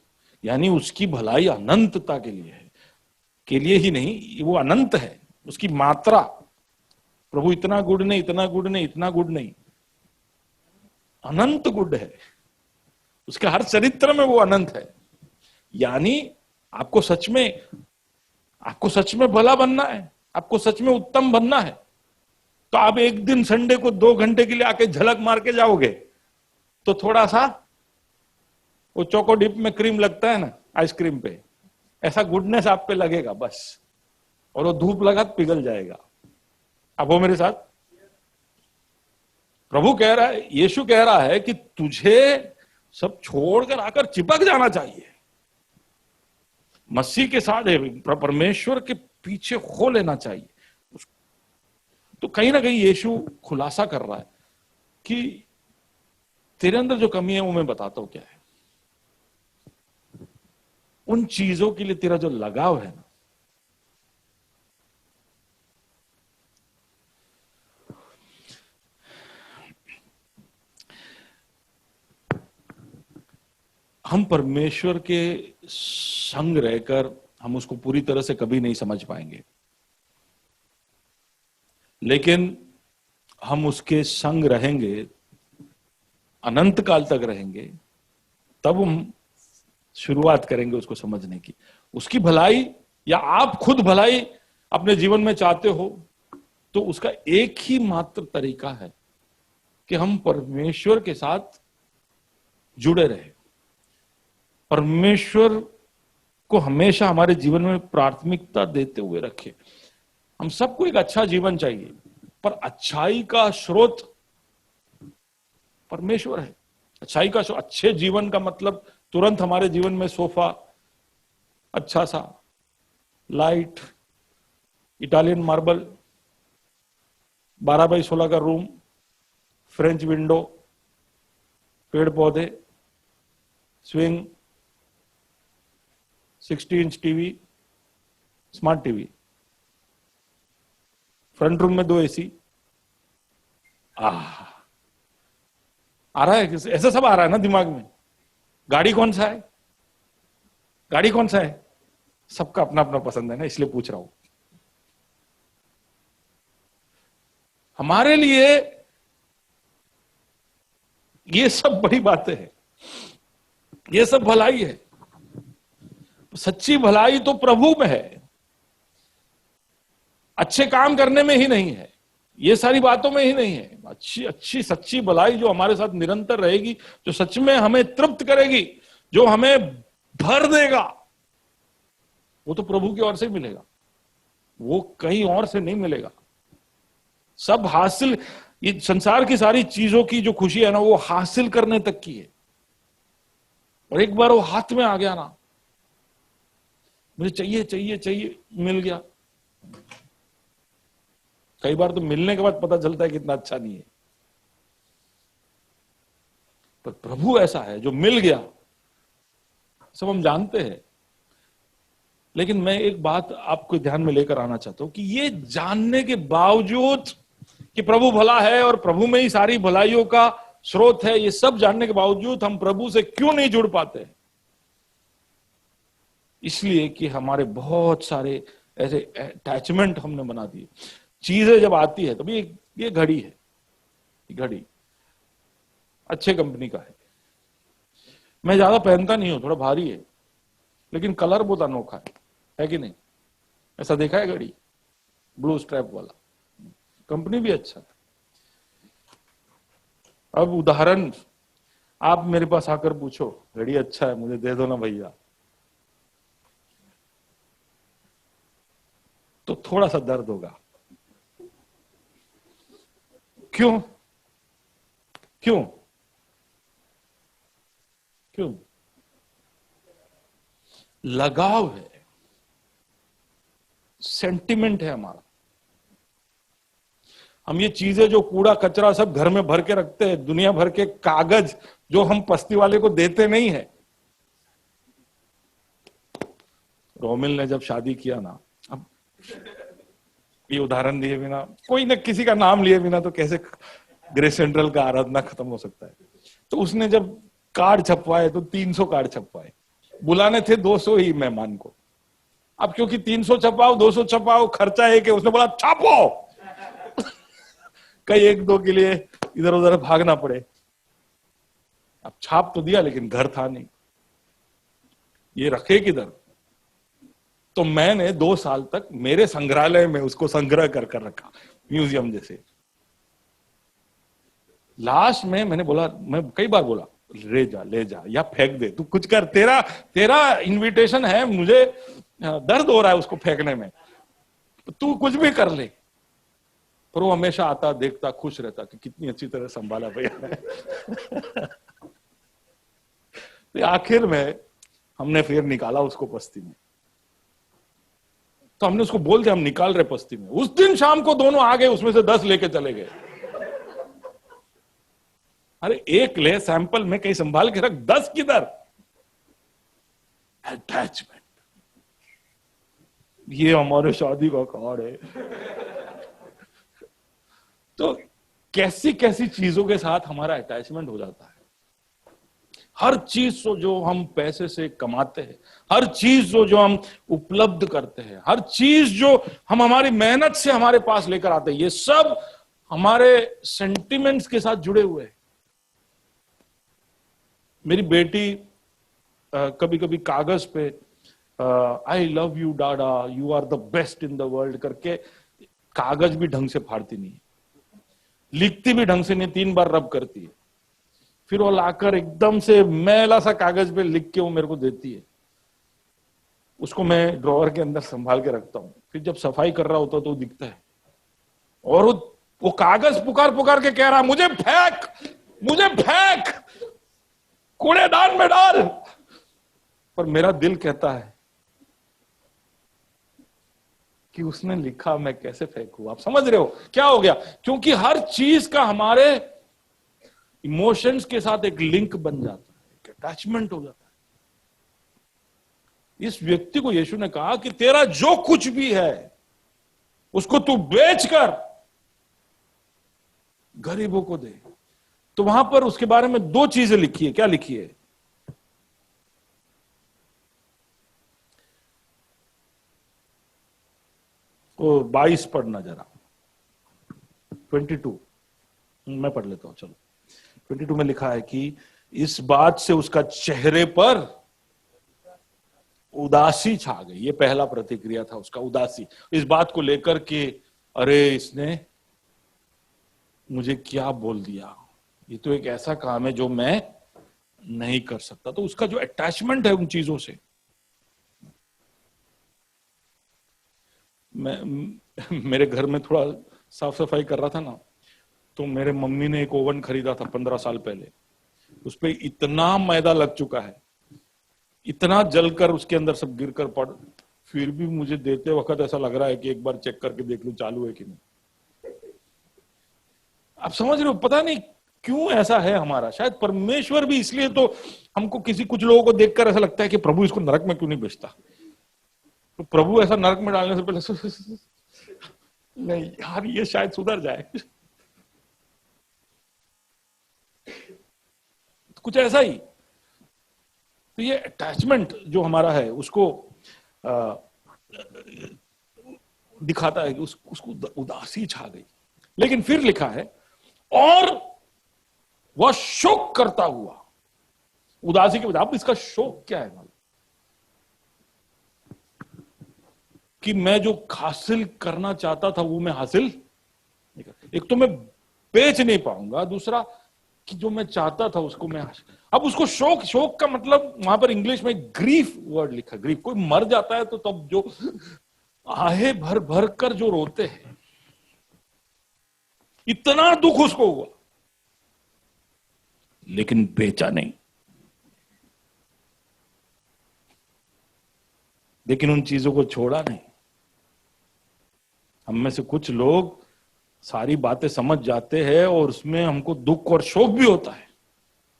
यानी उसकी भलाई अनंतता के लिए है, के लिए ही नहीं, वो अनंत है। उसकी मात्रा, प्रभु इतना गुड नहीं, इतना गुड नहीं, इतना गुड नहीं, अनंत गुड है। उसके हर चरित्र में वो अनंत है। यानी आपको सच में भला बनना है, आपको सच में उत्तम बनना है, तो आप एक दिन संडे को 2 घंटे के लिए आके झलक मार के जाओगे तो थोड़ा सा वो चोको डिप में क्रीम लगता है ना आइसक्रीम पे, ऐसा गुडनेस आप पे लगेगा बस, और वो धूप लगा तो पिघल जाएगा। अब वो मेरे साथ? प्रभु कह रहा है, यीशु कह रहा है कि तुझे सब छोड़कर आकर चिपक जाना चाहिए, मसीह के साथ परमेश्वर के पीछे खो लेना चाहिए। तो कहीं ना कहीं यीशु खुलासा कर रहा है कि तेरे अंदर जो कमी है वो मैं बताता हूं क्या है। उन चीजों के लिए तेरा जो लगाव है ना, हम परमेश्वर के संग रहकर हम उसको पूरी तरह से कभी नहीं समझ पाएंगे, लेकिन हम उसके संग रहेंगे, अनंत काल तक रहेंगे, तब हम शुरुआत करेंगे उसको समझने की। उसकी भलाई, या आप खुद भलाई अपने जीवन में चाहते हो तो उसका एक ही मात्र तरीका है कि हम परमेश्वर के साथ जुड़े रहे, परमेश्वर को हमेशा हमारे जीवन में प्राथमिकता देते हुए रखे। हम सबको एक अच्छा जीवन चाहिए, पर अच्छाई का स्रोत परमेश्वर है। अच्छाई का अच्छे जीवन का मतलब तुरंत हमारे जीवन में सोफा, अच्छा सा लाइट, इटालियन मार्बल, 12x16 का रूम, फ्रेंच विंडो, पेड़ पौधे, swing, 60 inch TV, smart TV, front room में 2 एसी। आ रहा है, ऐसा सब आ रहा है ना दिमाग में। गाड़ी कौन सा है, गाड़ी कौन सा है, सबका अपना अपना पसंद है ना, इसलिए पूछ रहा हूं। हमारे लिए ये सब बड़ी बातें हैं, ये सब भलाई है। सच्ची भलाई तो प्रभु में है, अच्छे काम करने में ही नहीं है, ये सारी बातों में ही नहीं है। अच्छी अच्छी सच्ची भलाई जो हमारे साथ निरंतर रहेगी, जो सच में हमें तृप्त करेगी, जो हमें भर देगा, वो तो प्रभु की ओर से मिलेगा, वो कहीं और से नहीं मिलेगा। सब हासिल, ये संसार की सारी चीजों की जो खुशी है ना, वो हासिल करने तक की है। और एक बार वो हाथ में आ गया ना, मुझे चाहिए चाहिए चाहिए, मिल गया। कई बार तो मिलने के बाद पता चलता है कितना अच्छा नहीं है, पर प्रभु ऐसा है जो मिल गया, सब हम जानते हैं। लेकिन मैं एक बात आपको ध्यान में लेकर आना चाहता हूं कि ये जानने के बावजूद कि प्रभु भला है और प्रभु में ही सारी भलाइयों का स्रोत है, ये सब जानने के बावजूद हम प्रभु से क्यों नहीं जुड़ पाते? इसलिए कि हमारे बहुत सारे ऐसे अटैचमेंट हमने बना दिए। चीजें जब आती है, तभी ये घड़ी है, ये घड़ी अच्छे कंपनी का है, मैं ज्यादा पहनता नहीं हूं, थोड़ा भारी है, लेकिन कलर बहुत अनोखा है कि नहीं? ऐसा देखा है घड़ी, ब्लू स्ट्रैप वाला, कंपनी भी अच्छा है। अब उदाहरण, आप मेरे पास आकर पूछो घड़ी अच्छा है, मुझे दे दो ना भैया, तो थोड़ा सा दर्द होगा। क्यों? क्यों? क्यों? लगाव है, सेंटिमेंट है हमारा। हम ये चीजें जो कूड़ा कचरा सब घर में भर के रखते हैं, दुनिया भर के कागज जो हम बस्ती वाले को देते नहीं है। रोमिल ने जब शादी किया ना, अब ये उदाहरण दिए बिना, कोई न किसी का नाम लिए बिना तो कैसे ग्रेस सेंट्रल का आराधना खत्म हो सकता है? तो उसने जब कार्ड छपवाए तो 300 कार्ड छपवाए, बुलाने थे 200 ही मेहमान को। अब क्योंकि 300 छपाओ 200 छपाओ, खर्चा एक है, उसने बोला छापो। कई 1-2 के लिए इधर उधर भागना पड़े। अब छाप तो दिया, लेकिन घर था नहीं, ये रखे किधर? तो मैंने 2 साल तक मेरे संग्रहालय में उसको संग्रह कर कर रखा, म्यूजियम जैसे। लास्ट में मैंने बोला, मैं कई बार बोला, ले जा या फेंक दे, तू कुछ कर, तेरा इनविटेशन है, मुझे दर्द हो रहा है उसको फेंकने में, तू कुछ भी कर ले। पर वो हमेशा आता, देखता, खुश रहता कि कितनी अच्छी तरह संभाला भैया है। तो आखिर में हमने फिर निकाला उसको पस्ती में। तो हमने उसको बोल दिया हम निकाल रहे पस्ती में। उस दिन शाम को दोनों आ गए, उसमें से 10 लेके चले गए। अरे एक ले सैंपल में कहीं संभाल के रख, 10 किधर? अटैचमेंट। ये हमारे शादी का कार्ड है। तो कैसी कैसी चीजों के साथ हमारा अटैचमेंट हो जाता है। हर चीज जो हम पैसे से कमाते हैं, हर चीज जो हम उपलब्ध करते हैं, हर चीज जो हम हमारी मेहनत से हमारे पास लेकर आते हैं, ये सब हमारे सेंटिमेंट्स के साथ जुड़े हुए हैं। मेरी बेटी कभी कभी कागज पे I love you dada, you are the best in the world करके कागज भी ढंग से फाड़ती नहीं, लिखती भी ढंग से नहीं, 3 बार रब करती है। फिर वो लाकर एकदम से मैला सा कागज पे लिख के वो मेरे को देती है। उसको मैं ड्रॉअर के अंदर संभाल के रखता हूं। फिर जब सफाई कर रहा होता तो दिखता है, और वो कागज पुकार पुकार के कह रहा है, मुझे फेंक, मुझे फेंक, कूड़ेदान में डाल। पर मेरा दिल कहता है कि उसने लिखा, मैं कैसे फेंकूं? आप समझ रहे हो क्या हो गया? क्योंकि हर चीज का हमारे इमोशंस के साथ एक लिंक बन जाता है, एक अटैचमेंट हो जाता है। इस व्यक्ति को यीशु ने कहा कि तेरा जो कुछ भी है उसको तू बेचकर गरीबों को दे। तो वहां पर उसके बारे में दो चीजें लिखी है। क्या लिखी है? वो 22 पढ़ना जरा, 22 मैं पढ़ लेता हूं, चलो। 22 में लिखा है कि इस बात से उसका चेहरे पर उदासी छा गई। ये पहला प्रतिक्रिया था उसका, उदासी, इस बात को लेकर कि अरे इसने मुझे क्या बोल दिया, ये तो एक ऐसा काम है जो मैं नहीं कर सकता। तो उसका जो अटैचमेंट है उन चीजों से, मेरे घर में थोड़ा साफ सफाई कर रहा था ना, तो मेरे मम्मी ने एक ओवन खरीदा था 15 साल पहले। उस पे इतना मैदा लग चुका है, इतना जलकर उसके अंदर सब गिरकर पड़, फिर भी मुझे देते वक्त ऐसा लग रहा है कि एक बार चेक करके देख लूं चालू है कि नहीं। आप समझ रहे हो? पता नहीं क्यों ऐसा है हमारा। शायद परमेश्वर भी इसलिए, तो हमको कुछ लोगों को देखकर ऐसा लगता है कि प्रभु इसको नरक में क्यों नहीं भेजता। तो प्रभु ऐसा नरक में डालने से पहले नहीं यार, ये शायद सुधर जाए, कुछ ऐसा ही। तो ये अटैचमेंट जो हमारा है उसको दिखाता है कि उसको उदासी छा गई। लेकिन फिर लिखा है और वह शोक करता हुआ, उदासी के बजाय। अब इसका शोक क्या है? कि मैं जो हासिल करना चाहता था वो मैं हासिल नहीं कर, एक तो मैं बेच नहीं पाऊंगा, दूसरा कि जो मैं चाहता था उसको मैं अब उसको शोक का मतलब वहां पर इंग्लिश में ग्रीफ वर्ड लिखा। ग्रीफ, कोई मर जाता है तो तब जो आहे भर भर कर जो रोते हैं, इतना दुख उसको हुआ, लेकिन बेचा नहीं। लेकिन उन चीजों को छोड़ा नहीं। हम में से कुछ लोग सारी बातें समझ जाते हैं और उसमें हमको दुख और शोक भी होता है,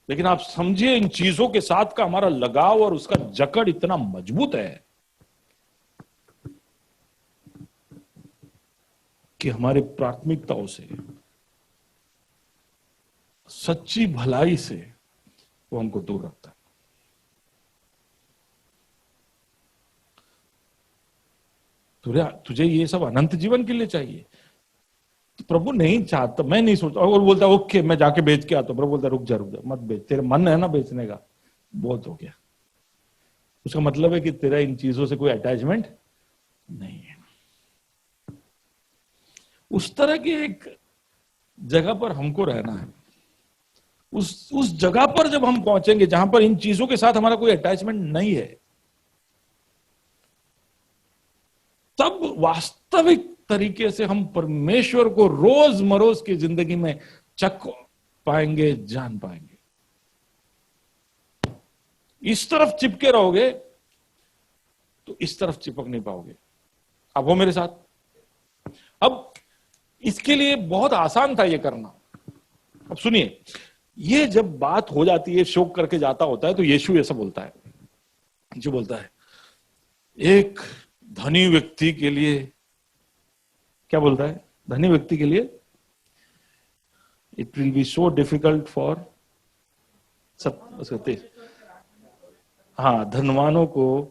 लेकिन आप समझिए इन चीजों के साथ का हमारा लगाव और उसका जकड़ इतना मजबूत है कि हमारे प्राथमिकताओं से, सच्ची भलाई से वो हमको दूर रखता है। तुझे ये सब अनंत जीवन के लिए चाहिए, तो प्रभु नहीं चाहता, मैं नहीं सोचता। और बोलता ओके मैं जाके बेच के आता हूं। प्रभु बोलता रुक जा मत बेच, तेरा मन है ना बेचने का, बहुत हो गया। उसका मतलब है कि तेरा इन चीजों से कोई अटैचमेंट नहीं है। उस तरह की एक जगह पर हमको रहना है। उस जगह पर जब हम पहुंचेंगे जहां पर इन चीजों के साथ हमारा कोई अटैचमेंट नहीं है, तब वास्तविक तरीके से हम परमेश्वर को रोजमरोज की जिंदगी में चख पाएंगे, जान पाएंगे। इस तरफ चिपके रहोगे तो इस तरफ चिपक नहीं पाओगे। आप हो मेरे साथ? अब इसके लिए बहुत आसान था ये करना। अब सुनिए, ये जब बात हो जाती है, शोक करके जाता होता है, तो यीशु ऐसा बोलता है, जो बोलता है एक धनी व्यक्ति के लिए, क्या बोलता है? धनी व्यक्ति के लिए it will be so difficult for हाँ, धनवानों को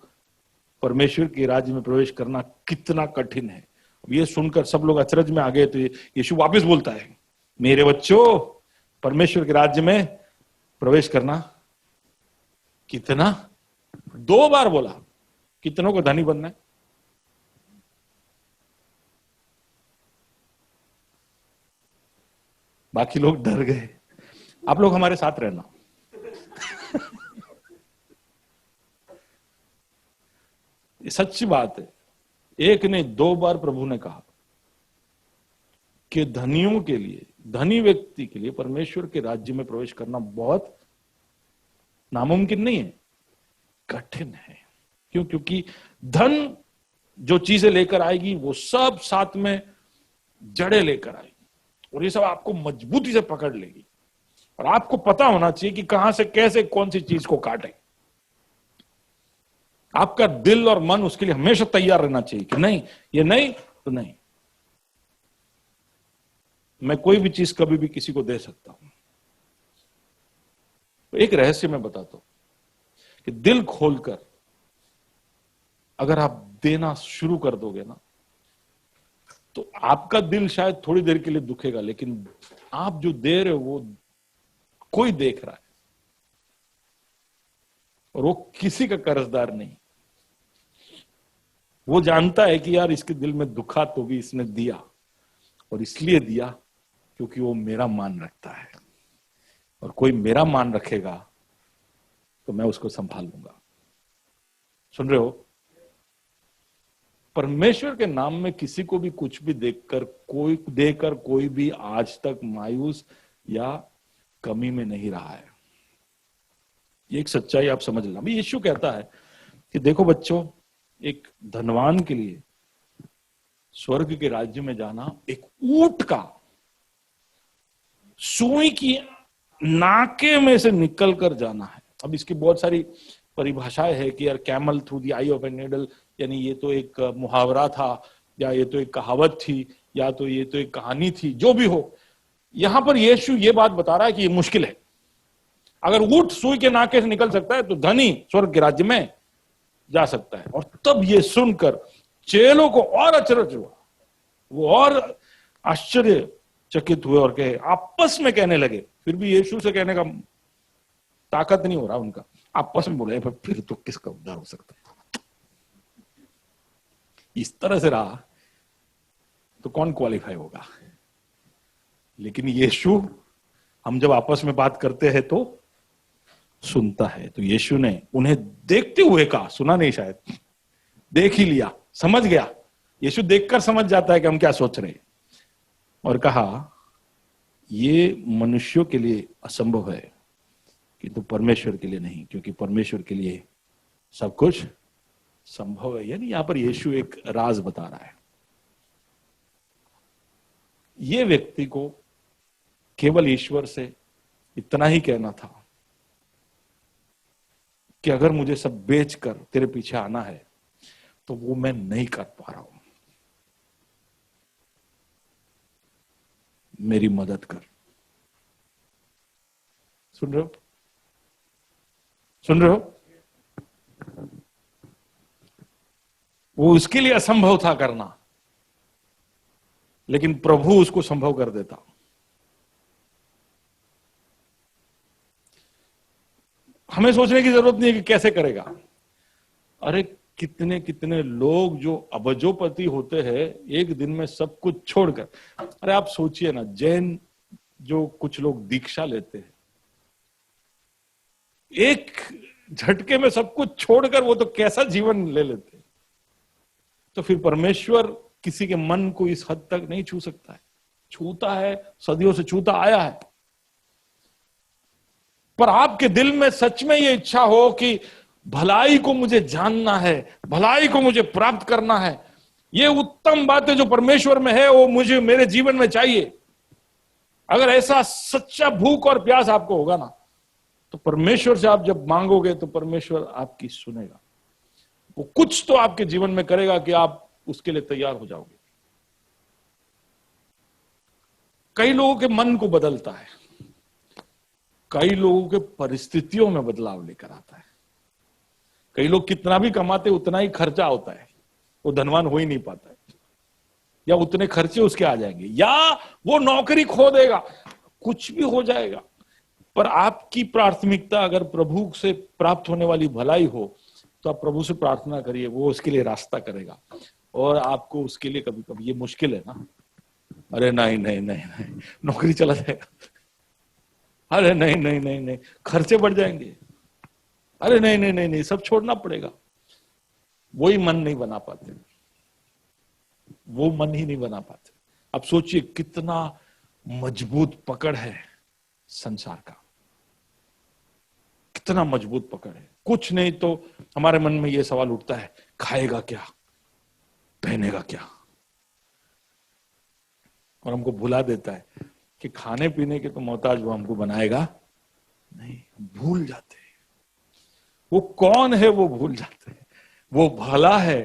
परमेश्वर के राज्य में प्रवेश करना कितना कठिन है। अब ये सुनकर सब लोग अचरज में आ गए, तो यीशु वापस बोलता है, मेरे बच्चों, परमेश्वर के राज्य में प्रवेश करना कितना, 2 बार बोला, कितनों को धनी बनना है। बाकी लोग डर गए। आप लोग हमारे साथ रहना। ये सच्ची बात है। एक ने 2 बार प्रभु ने कहा कि धनियों के लिए, धनी व्यक्ति के लिए परमेश्वर के राज्य में प्रवेश करना बहुत नामुमकिन नहीं है, कठिन है। क्यों? क्योंकि धन जो चीजें लेकर आएगी वो सब साथ में जड़े लेकर आएगी, और ये सब आपको मजबूती से पकड़ लेगी, और आपको पता होना चाहिए कि कहां से कैसे कौन सी चीज को काटे। आपका दिल और मन उसके लिए हमेशा तैयार रहना चाहिए कि नहीं, ये नहीं तो नहीं। मैं कोई भी चीज कभी भी किसी को दे सकता हूं। तो एक रहस्य मैं बताता हूं कि दिल खोलकर अगर आप देना शुरू कर दोगे ना, तो आपका दिल शायद थोड़ी देर के लिए दुखेगा, लेकिन आप जो दे रहे हो वो कोई देख रहा है और वो किसी का कर्जदार नहीं। वो जानता है कि यार इसके दिल में दुखा तो भी इसने दिया, और इसलिए दिया क्योंकि वो मेरा मान रखता है, और कोई मेरा मान रखेगा तो मैं उसको संभाल लूंगा। सुन रहे हो? परमेश्वर के नाम में किसी को भी कुछ भी देकर कोई भी आज तक मायूस या कमी में नहीं रहा है। ये एक सच्चाई आप समझ लेना। अभी यीशु कहता है कि देखो बच्चों, एक धनवान के लिए स्वर्ग के राज्य में जाना एक ऊंट का सुई की नाके में से निकल कर जाना है। अब इसकी बहुत सारी परिभाषाएं है कि यार camel through the I of a needle, यानी ये तो एक मुहावरा था, या ये तो एक कहावत थी, या तो ये तो एक कहानी थी। जो भी हो, यहां पर यीशु ये बात बता रहा है कि ये मुश्किल है। अगर ऊंट सुई के नाके से निकल सकता है तो धनी स्वर्ग के राज्य में जा सकता है। और तब ये सुनकर चेलों को और अचरज हुआ, वो और आश्चर्यचकित हुए और कहे, आपस में कहने लगे। फिर भी यीशु से कहने का ताकत नहीं हो रहा उनका, आपस में बोले फिर तो किसका उद्धार हो सकता है। इस तरह से रहा तो कौन क्वालिफाई होगा। लेकिन यीशु, हम जब आपस में बात करते हैं तो सुनता है। तो यीशु ने उन्हें देखते हुए कहा, सुना नहीं शायद, देख ही लिया, समझ गया। यीशु देखकर समझ जाता है कि हम क्या सोच रहे हैं, और कहा, ये मनुष्यों के लिए असंभव है किंतु परमेश्वर के लिए नहीं, क्योंकि परमेश्वर के लिए सब कुछ संभव है। यानी यहां पर यीशु एक राज बता रहा है। ये व्यक्ति को केवल ईश्वर से इतना ही कहना था कि अगर मुझे सब बेचकर तेरे पीछे आना है तो वो मैं नहीं कर पा रहा हूं, मेरी मदद कर। सुन रहे हो? सुन रहे हो? वो उसके लिए असंभव था करना, लेकिन प्रभु उसको संभव कर देता। हमें सोचने की जरूरत नहीं है कि कैसे करेगा। अरे कितने कितने लोग जो अबजोपति होते हैं एक दिन में सब कुछ छोड़कर। अरे आप सोचिए ना, जैन जो कुछ लोग दीक्षा लेते हैं, एक झटके में सब कुछ छोड़कर वो तो कैसा जीवन ले लेते हैं। तो फिर परमेश्वर किसी के मन को इस हद तक नहीं छू सकता है? छूता है, सदियों से छूता आया है। पर आपके दिल में सच में ये इच्छा हो कि भलाई को मुझे जानना है, भलाई को मुझे प्राप्त करना है, ये उत्तम बातें जो परमेश्वर में है वो मुझे मेरे जीवन में चाहिए। अगर ऐसा सच्चा भूख और प्यास आपको होगा ना, तो परमेश्वर से आप जब मांगोगे तो परमेश्वर आपकी सुनेगा। वो कुछ तो आपके जीवन में करेगा कि आप उसके लिए तैयार हो जाओगे। कई लोगों के मन को बदलता है, कई लोगों के परिस्थितियों में बदलाव लेकर आता है। कई लोग कितना भी कमाते उतना ही खर्चा होता है, वो धनवान हो ही नहीं पाता है, या उतने खर्चे उसके आ जाएंगे, या वो नौकरी खो देगा, कुछ भी हो जाएगा। पर आपकी प्राथमिकता अगर प्रभु से प्राप्त होने वाली भलाई हो तो आप प्रभु से प्रार्थना करिए, वो उसके लिए रास्ता करेगा। और आपको उसके लिए कभी कभी ये मुश्किल है ना, अरे नहीं नहीं नहीं नहीं, नौकरी चला जाएगा, अरे नहीं नहीं नहीं नहीं, खर्चे बढ़ जाएंगे, अरे नहीं नहीं नहीं नहीं, सब छोड़ना पड़ेगा। वही मन नहीं बना पाते, वो मन ही नहीं बना पाते। अब सोचिए कितना मजबूत पकड़ है संसार का, कितना मजबूत पकड़ है। कुछ नहीं तो हमारे मन में यह सवाल उठता है, खाएगा क्या, पहनेगा क्या, और हमको भुला देता है कि खाने पीने के तो मोहताज वो हमको बनाएगा नहीं। भूल जाते हैं वो कौन है, वो भूल जाते हैं। वो भला है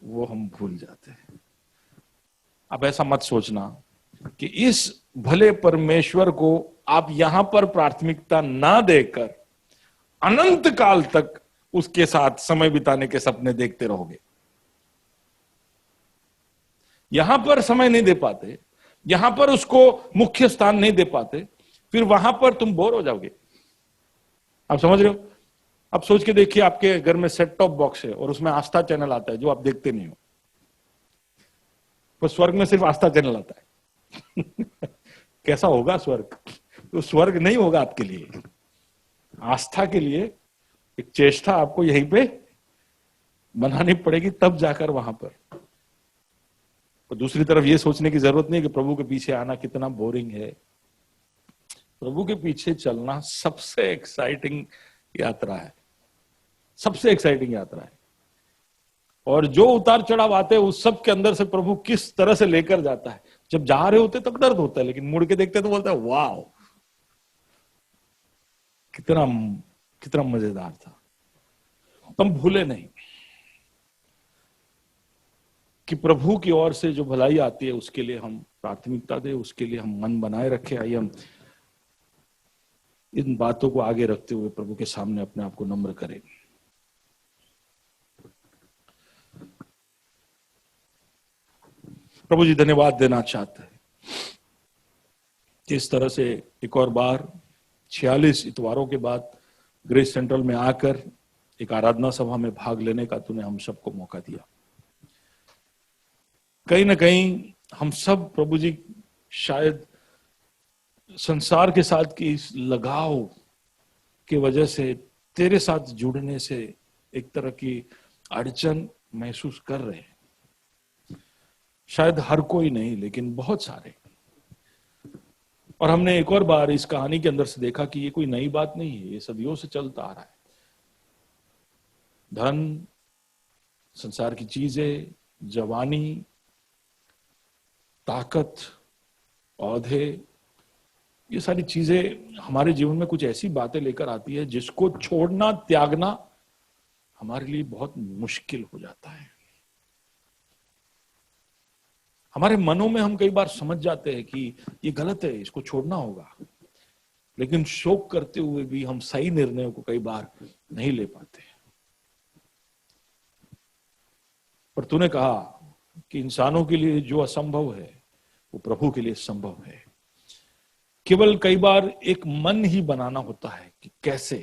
वो हम भूल जाते हैं। अब ऐसा मत सोचना कि इस भले परमेश्वर को आप यहां पर प्राथमिकता ना देकर अनंत काल तक उसके साथ समय बिताने के सपने देखते रहोगे। यहां पर समय नहीं दे पाते, यहां पर उसको मुख्य स्थान नहीं दे पाते, फिर वहां पर तुम बोर हो जाओगे। आप समझ रहे हो? अब सोच के देखिए, आपके घर में सेट टॉप बॉक्स है और उसमें आस्था चैनल आता है जो आप देखते नहीं हो, पर स्वर्ग में सिर्फ आस्था चैनल आता है। कैसा होगा स्वर्ग? तो स्वर्ग नहीं होगा आपके लिए। आस्था के लिए एक चेष्टा आपको यहीं पे बनानी पड़ेगी, तब जाकर वहां पर। और दूसरी तरफ ये सोचने की जरूरत नहीं कि प्रभु के पीछे आना कितना बोरिंग है। प्रभु के पीछे चलना सबसे एक्साइटिंग यात्रा है, सबसे एक्साइटिंग यात्रा है। और जो उतार चढ़ाव आते हैं उस सब के अंदर से प्रभु किस तरह से लेकर जाता है। जब जा रहे होते तब दर्द होता है, लेकिन मुड़ के देखते तो बोलता है वाह कितना कितना मजेदार था। तुम भूले नहीं कि प्रभु की ओर से जो भलाई आती है उसके लिए हम प्राथमिकता दें, उसके लिए हम मन बनाए रखें। आइए हम इन बातों को आगे रखते हुए प्रभु के सामने अपने आप को नम्र करें। प्रभु जी धन्यवाद देना चाहते हैं कि इस तरह से एक और बार 46 इतवारों के बाद ग्रेस सेंट्रल में आकर एक आराधना सभा में भाग लेने का तूने हम सबको मौका दिया। कहीं ना कहीं हम सब प्रभु जी शायद संसार के साथ की इस लगाव की वजह से, तेरे साथ जुड़ने से एक तरह की अड़चन महसूस कर रहे हैं। शायद हर कोई नहीं, लेकिन बहुत सारे। और हमने एक और बार इस कहानी के अंदर से देखा कि ये कोई नई बात नहीं है, ये सदियों से चलता आ रहा है। धन, संसार की चीजें, जवानी, ताकत, औहदे, ये सारी चीजें हमारे जीवन में कुछ ऐसी बातें लेकर आती है जिसको छोड़ना, त्यागना हमारे लिए बहुत मुश्किल हो जाता है। हमारे मनों में हम कई बार समझ जाते हैं कि ये गलत है, इसको छोड़ना होगा, लेकिन शोक करते हुए भी हम सही निर्णयों को कई बार नहीं ले पाते। पर तूने कहा कि इंसानों के लिए जो असंभव है वो प्रभु के लिए संभव है। केवल कई बार एक मन ही बनाना होता है कि कैसे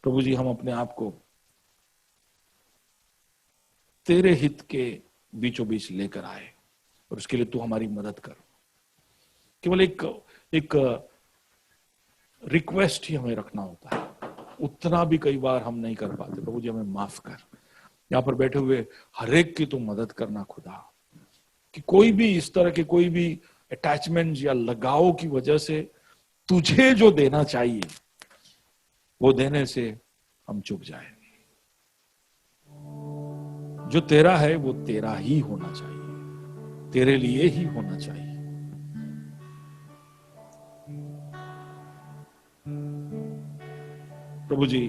प्रभु जी हम अपने आप को तेरे हित के बीचों बीच लेकर आए, और उसके लिए तू हमारी मदद कर। केवल एक रिक्वेस्ट ही हमें रखना होता है, उतना भी कई बार हम नहीं कर पाते। प्रभु जी हमें माफ कर। यहां पर बैठे हुए हर एक की तू मदद करना खुदा, कि कोई भी इस तरह के कोई भी अटैचमेंट या लगाव की वजह से तुझे जो देना चाहिए वो देने से हम चूक जाए। जो तेरा है वो तेरा ही होना चाहिए, तेरे लिए ही होना चाहिए। प्रभु जी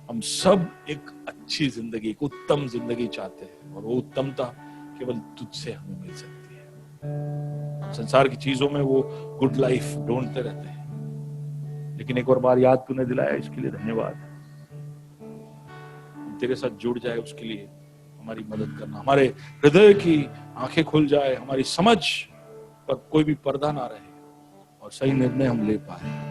हम सब एक अच्छी जिंदगी, एक उत्तम जिंदगी चाहते हैं, और वो उत्तमता केवल तुझसे हमें मिल सकती है। संसार की चीजों में वो गुड लाइफ ढूंढते रहते हैं, लेकिन एक और बार याद तूने दिलाया, इसके लिए धन्यवाद। तेरे साथ जुड़ जाए उसके लिए हमारी मदद करना, हमारे हृदय की आंखें खुल जाए, हमारी समझ पर कोई भी पर्दा ना रहे, और सही निर्णय हम ले पाए।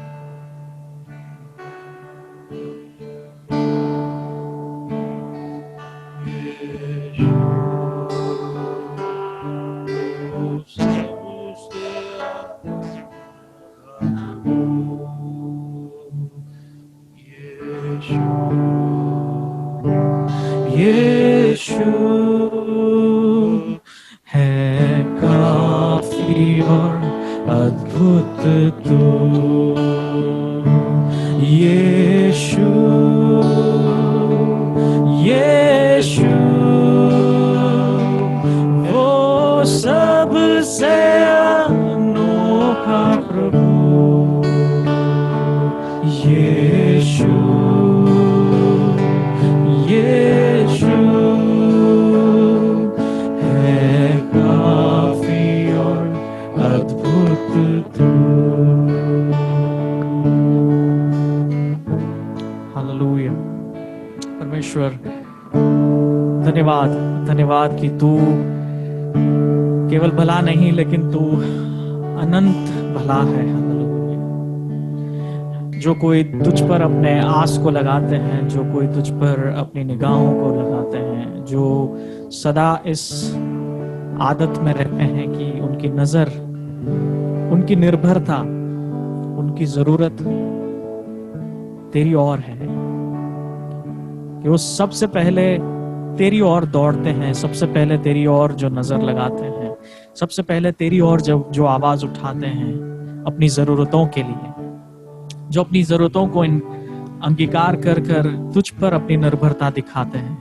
यीशु है काफी और अद्भुत तू, यीशु यीशु वो सबसे अनोखा प्रभु, यीशु हालेलुया। परमेश्वर धन्यवाद, धन्यवाद कि तू केवल भला नहीं लेकिन तू अनंत भला है। हालेलुया। जो कोई तुझ पर अपने आस को लगाते हैं, जो कोई तुझ पर अपनी निगाहों को लगाते हैं, जो सदा इस आदत में रहते हैं कि उनकी नजर, उनकी निर्भरता, उनकी जरूरत तेरी ओर है, कि वो सबसे पहले तेरी ओर दौड़ते हैं, सबसे पहले तेरी ओर जो नजर लगाते हैं, सबसे पहले तेरी ओर जो आवाज उठाते हैं अपनी जरूरतों के लिए, जो अपनी जरूरतों को अंगीकार कर कर तुझ पर अपनी निर्भरता दिखाते हैं।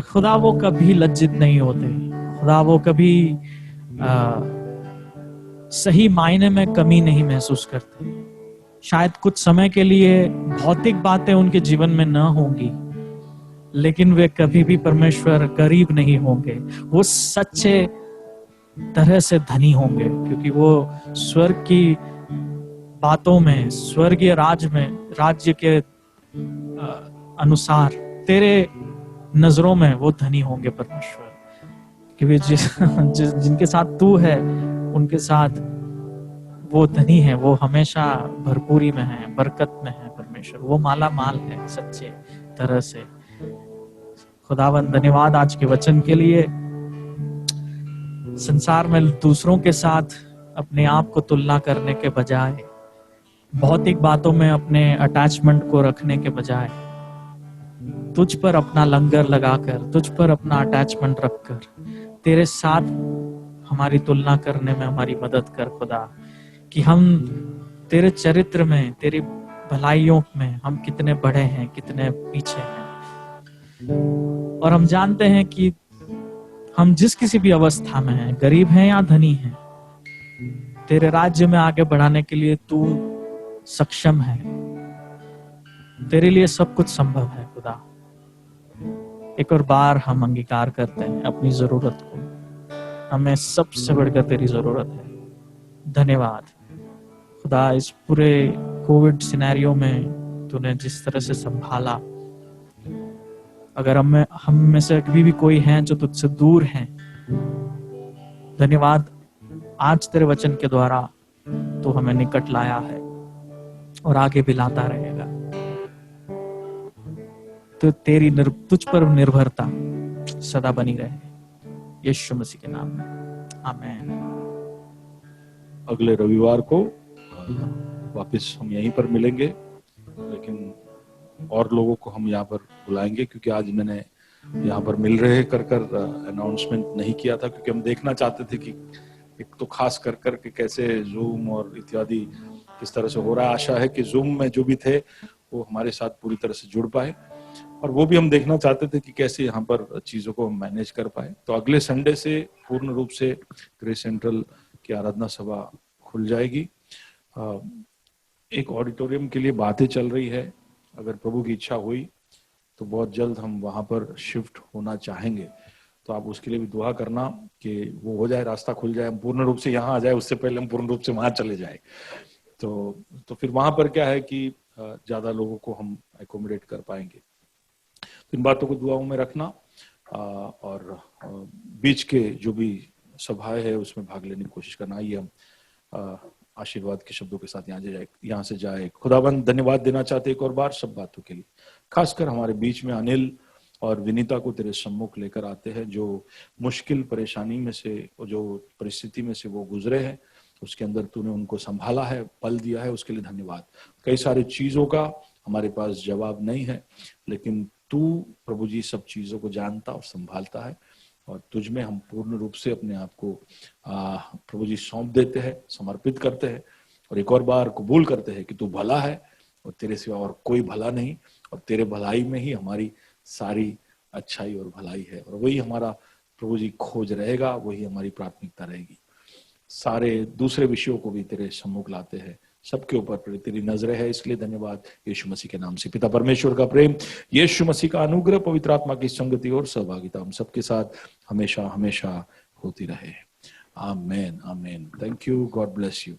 खुदा वो कभी लज्जित नहीं होते, खुदा वो कभी सही मायने में कमी नहीं महसूस करते। शायद कुछ समय के लिए भौतिक बातें उनके जीवन में न होंगी, लेकिन वे कभी भी परमेश्वर गरीब नहीं होंगे। वो सच्चे तरह से धनी होंगे, क्योंकि वो स्वर्ग की बातों में, स्वर्गीय राज्य के अनुसार तेरे नजरों में वो धनी होंगे परमेश्वर। क्योंकि जिनके साथ तू है उनके साथ वो धनी है, वो हमेशा भरपूरी में है, बरकत में है परमेश्वर। वो माला माल है सच्चे तरह से। खुदावंद धन्यवाद आज के वचन के लिए। संसार में दूसरों के साथ अपने आप को तुलना करने के बजाय, भौतिक बातों में अपने अटैचमेंट को रखने के बजाय, तुझ पर अपना लंगर लगाकर, तुझ पर अपना अटैचमेंट रखकर तेरे साथ हमारी तुलना करने में हमारी मदद कर खुदा, कि हम तेरे चरित्र में, तेरी भलाइयों में हम कितने बड़े हैं, कितने पीछे हैं। और हम जानते हैं कि हम जिस किसी भी अवस्था में हैं, गरीब हैं या धनी हैं, तेरे राज्य में आगे बढ़ाने के लिए तू सक्षम है। तेरे लिए सब कुछ संभव है खुदा। एक और बार हम अंगीकार करते हैं अपनी जरूरत को, हमें सबसे बढ़कर तेरी जरूरत है। धन्यवाद खुदा, इस पूरे कोविड सिनेरियो में तूने जिस तरह से संभाला। अगर हम में से कभी भी कोई है जो तुझसे दूर हैं, धन्यवाद आज तेरे वचन के द्वारा तू हमें निकट लाया है और आगे भी लाता रहेगा। तो तेरी तुझ पर निर्भरता सदा बनी रहे, यीशु मसीह के नाम में, आमीन। अगले रविवार को वापस हम यहीं पर मिलेंगे, लेकिन और लोगों को हम यहाँ पर बुलाएंगे, क्योंकि आज मैंने यहाँ पर मिल रहे कर अनाउंसमेंट नहीं किया था, क्योंकि हम देखना चाहते थे कि एक तो खास कर कि कैसे जूम और इत्यादि किस तरह से हो रहा है। आशा है कि जूम में जो भी थे वो हमारे साथ पूरी तरह से जुड़ पाए, और वो भी हम देखना चाहते थे कि कैसे यहाँ पर चीजों को हम मैनेज कर पाए। तो अगले संडे से पूर्ण रूप से ग्रेस सेंट्रल की आराधना सभा खुल जाएगी। एक ऑडिटोरियम के लिए बातें चल रही है, अगर प्रभु की इच्छा हुई तो बहुत जल्द हम वहां पर शिफ्ट होना चाहेंगे। तो आप उसके लिए भी दुआ करना कि वो हो जाए, रास्ता खुल जाए, हम पूर्ण रूप से यहाँ आ जाए, उससे पहले हम पूर्ण रूप से वहां चले जाए। तो फिर वहां पर क्या है कि ज्यादा लोगों को हम एकोमोडेट कर पाएंगे। तो इन बातों को दुआओं में रखना, और बीच के जो भी सभाएं है उसमें भाग लेने की कोशिश करना। आइए हम आशीर्वाद के शब्दों के साथ यहाँ से जाए। खुदाबंद धन्यवाद देना चाहते एक और बार सब बातों के लिए, खासकर हमारे बीच में अनिल और विनीता को तेरे सम्मुख लेकर आते हैं, जो मुश्किल परेशानी में से, जो परिस्थिति में से वो गुजरे हैं, उसके अंदर तूने उनको संभाला है, पल दिया है, उसके लिए धन्यवाद। कई सारी चीजों का हमारे पास जवाब नहीं है, लेकिन तू प्रभु जी सब चीजों को जानता और संभालता है, और तुझ में हम पूर्ण रूप से अपने आप को प्रभु जी सौंप देते हैं, समर्पित करते हैं, और एक और बार कबूल करते हैं कि तू भला है और तेरे सिवा और कोई भला नहीं, और तेरे भलाई में ही हमारी सारी अच्छाई और भलाई है, और वही हमारा प्रभु जी खोज रहेगा, वही हमारी प्राथमिकता रहेगी। सारे दूसरे विषयों को भी तेरे सम्मुख लाते हैं, सबके ऊपर तेरी नजरें है, इसलिए धन्यवाद यीशु मसीह के नाम से। पिता परमेश्वर का प्रेम, यीशु मसीह का अनुग्रह, पवित्र आत्मा की संगति और सहभागिता हम सबके साथ हमेशा हमेशा होती रहे। Amen amen. Thank you, God bless you.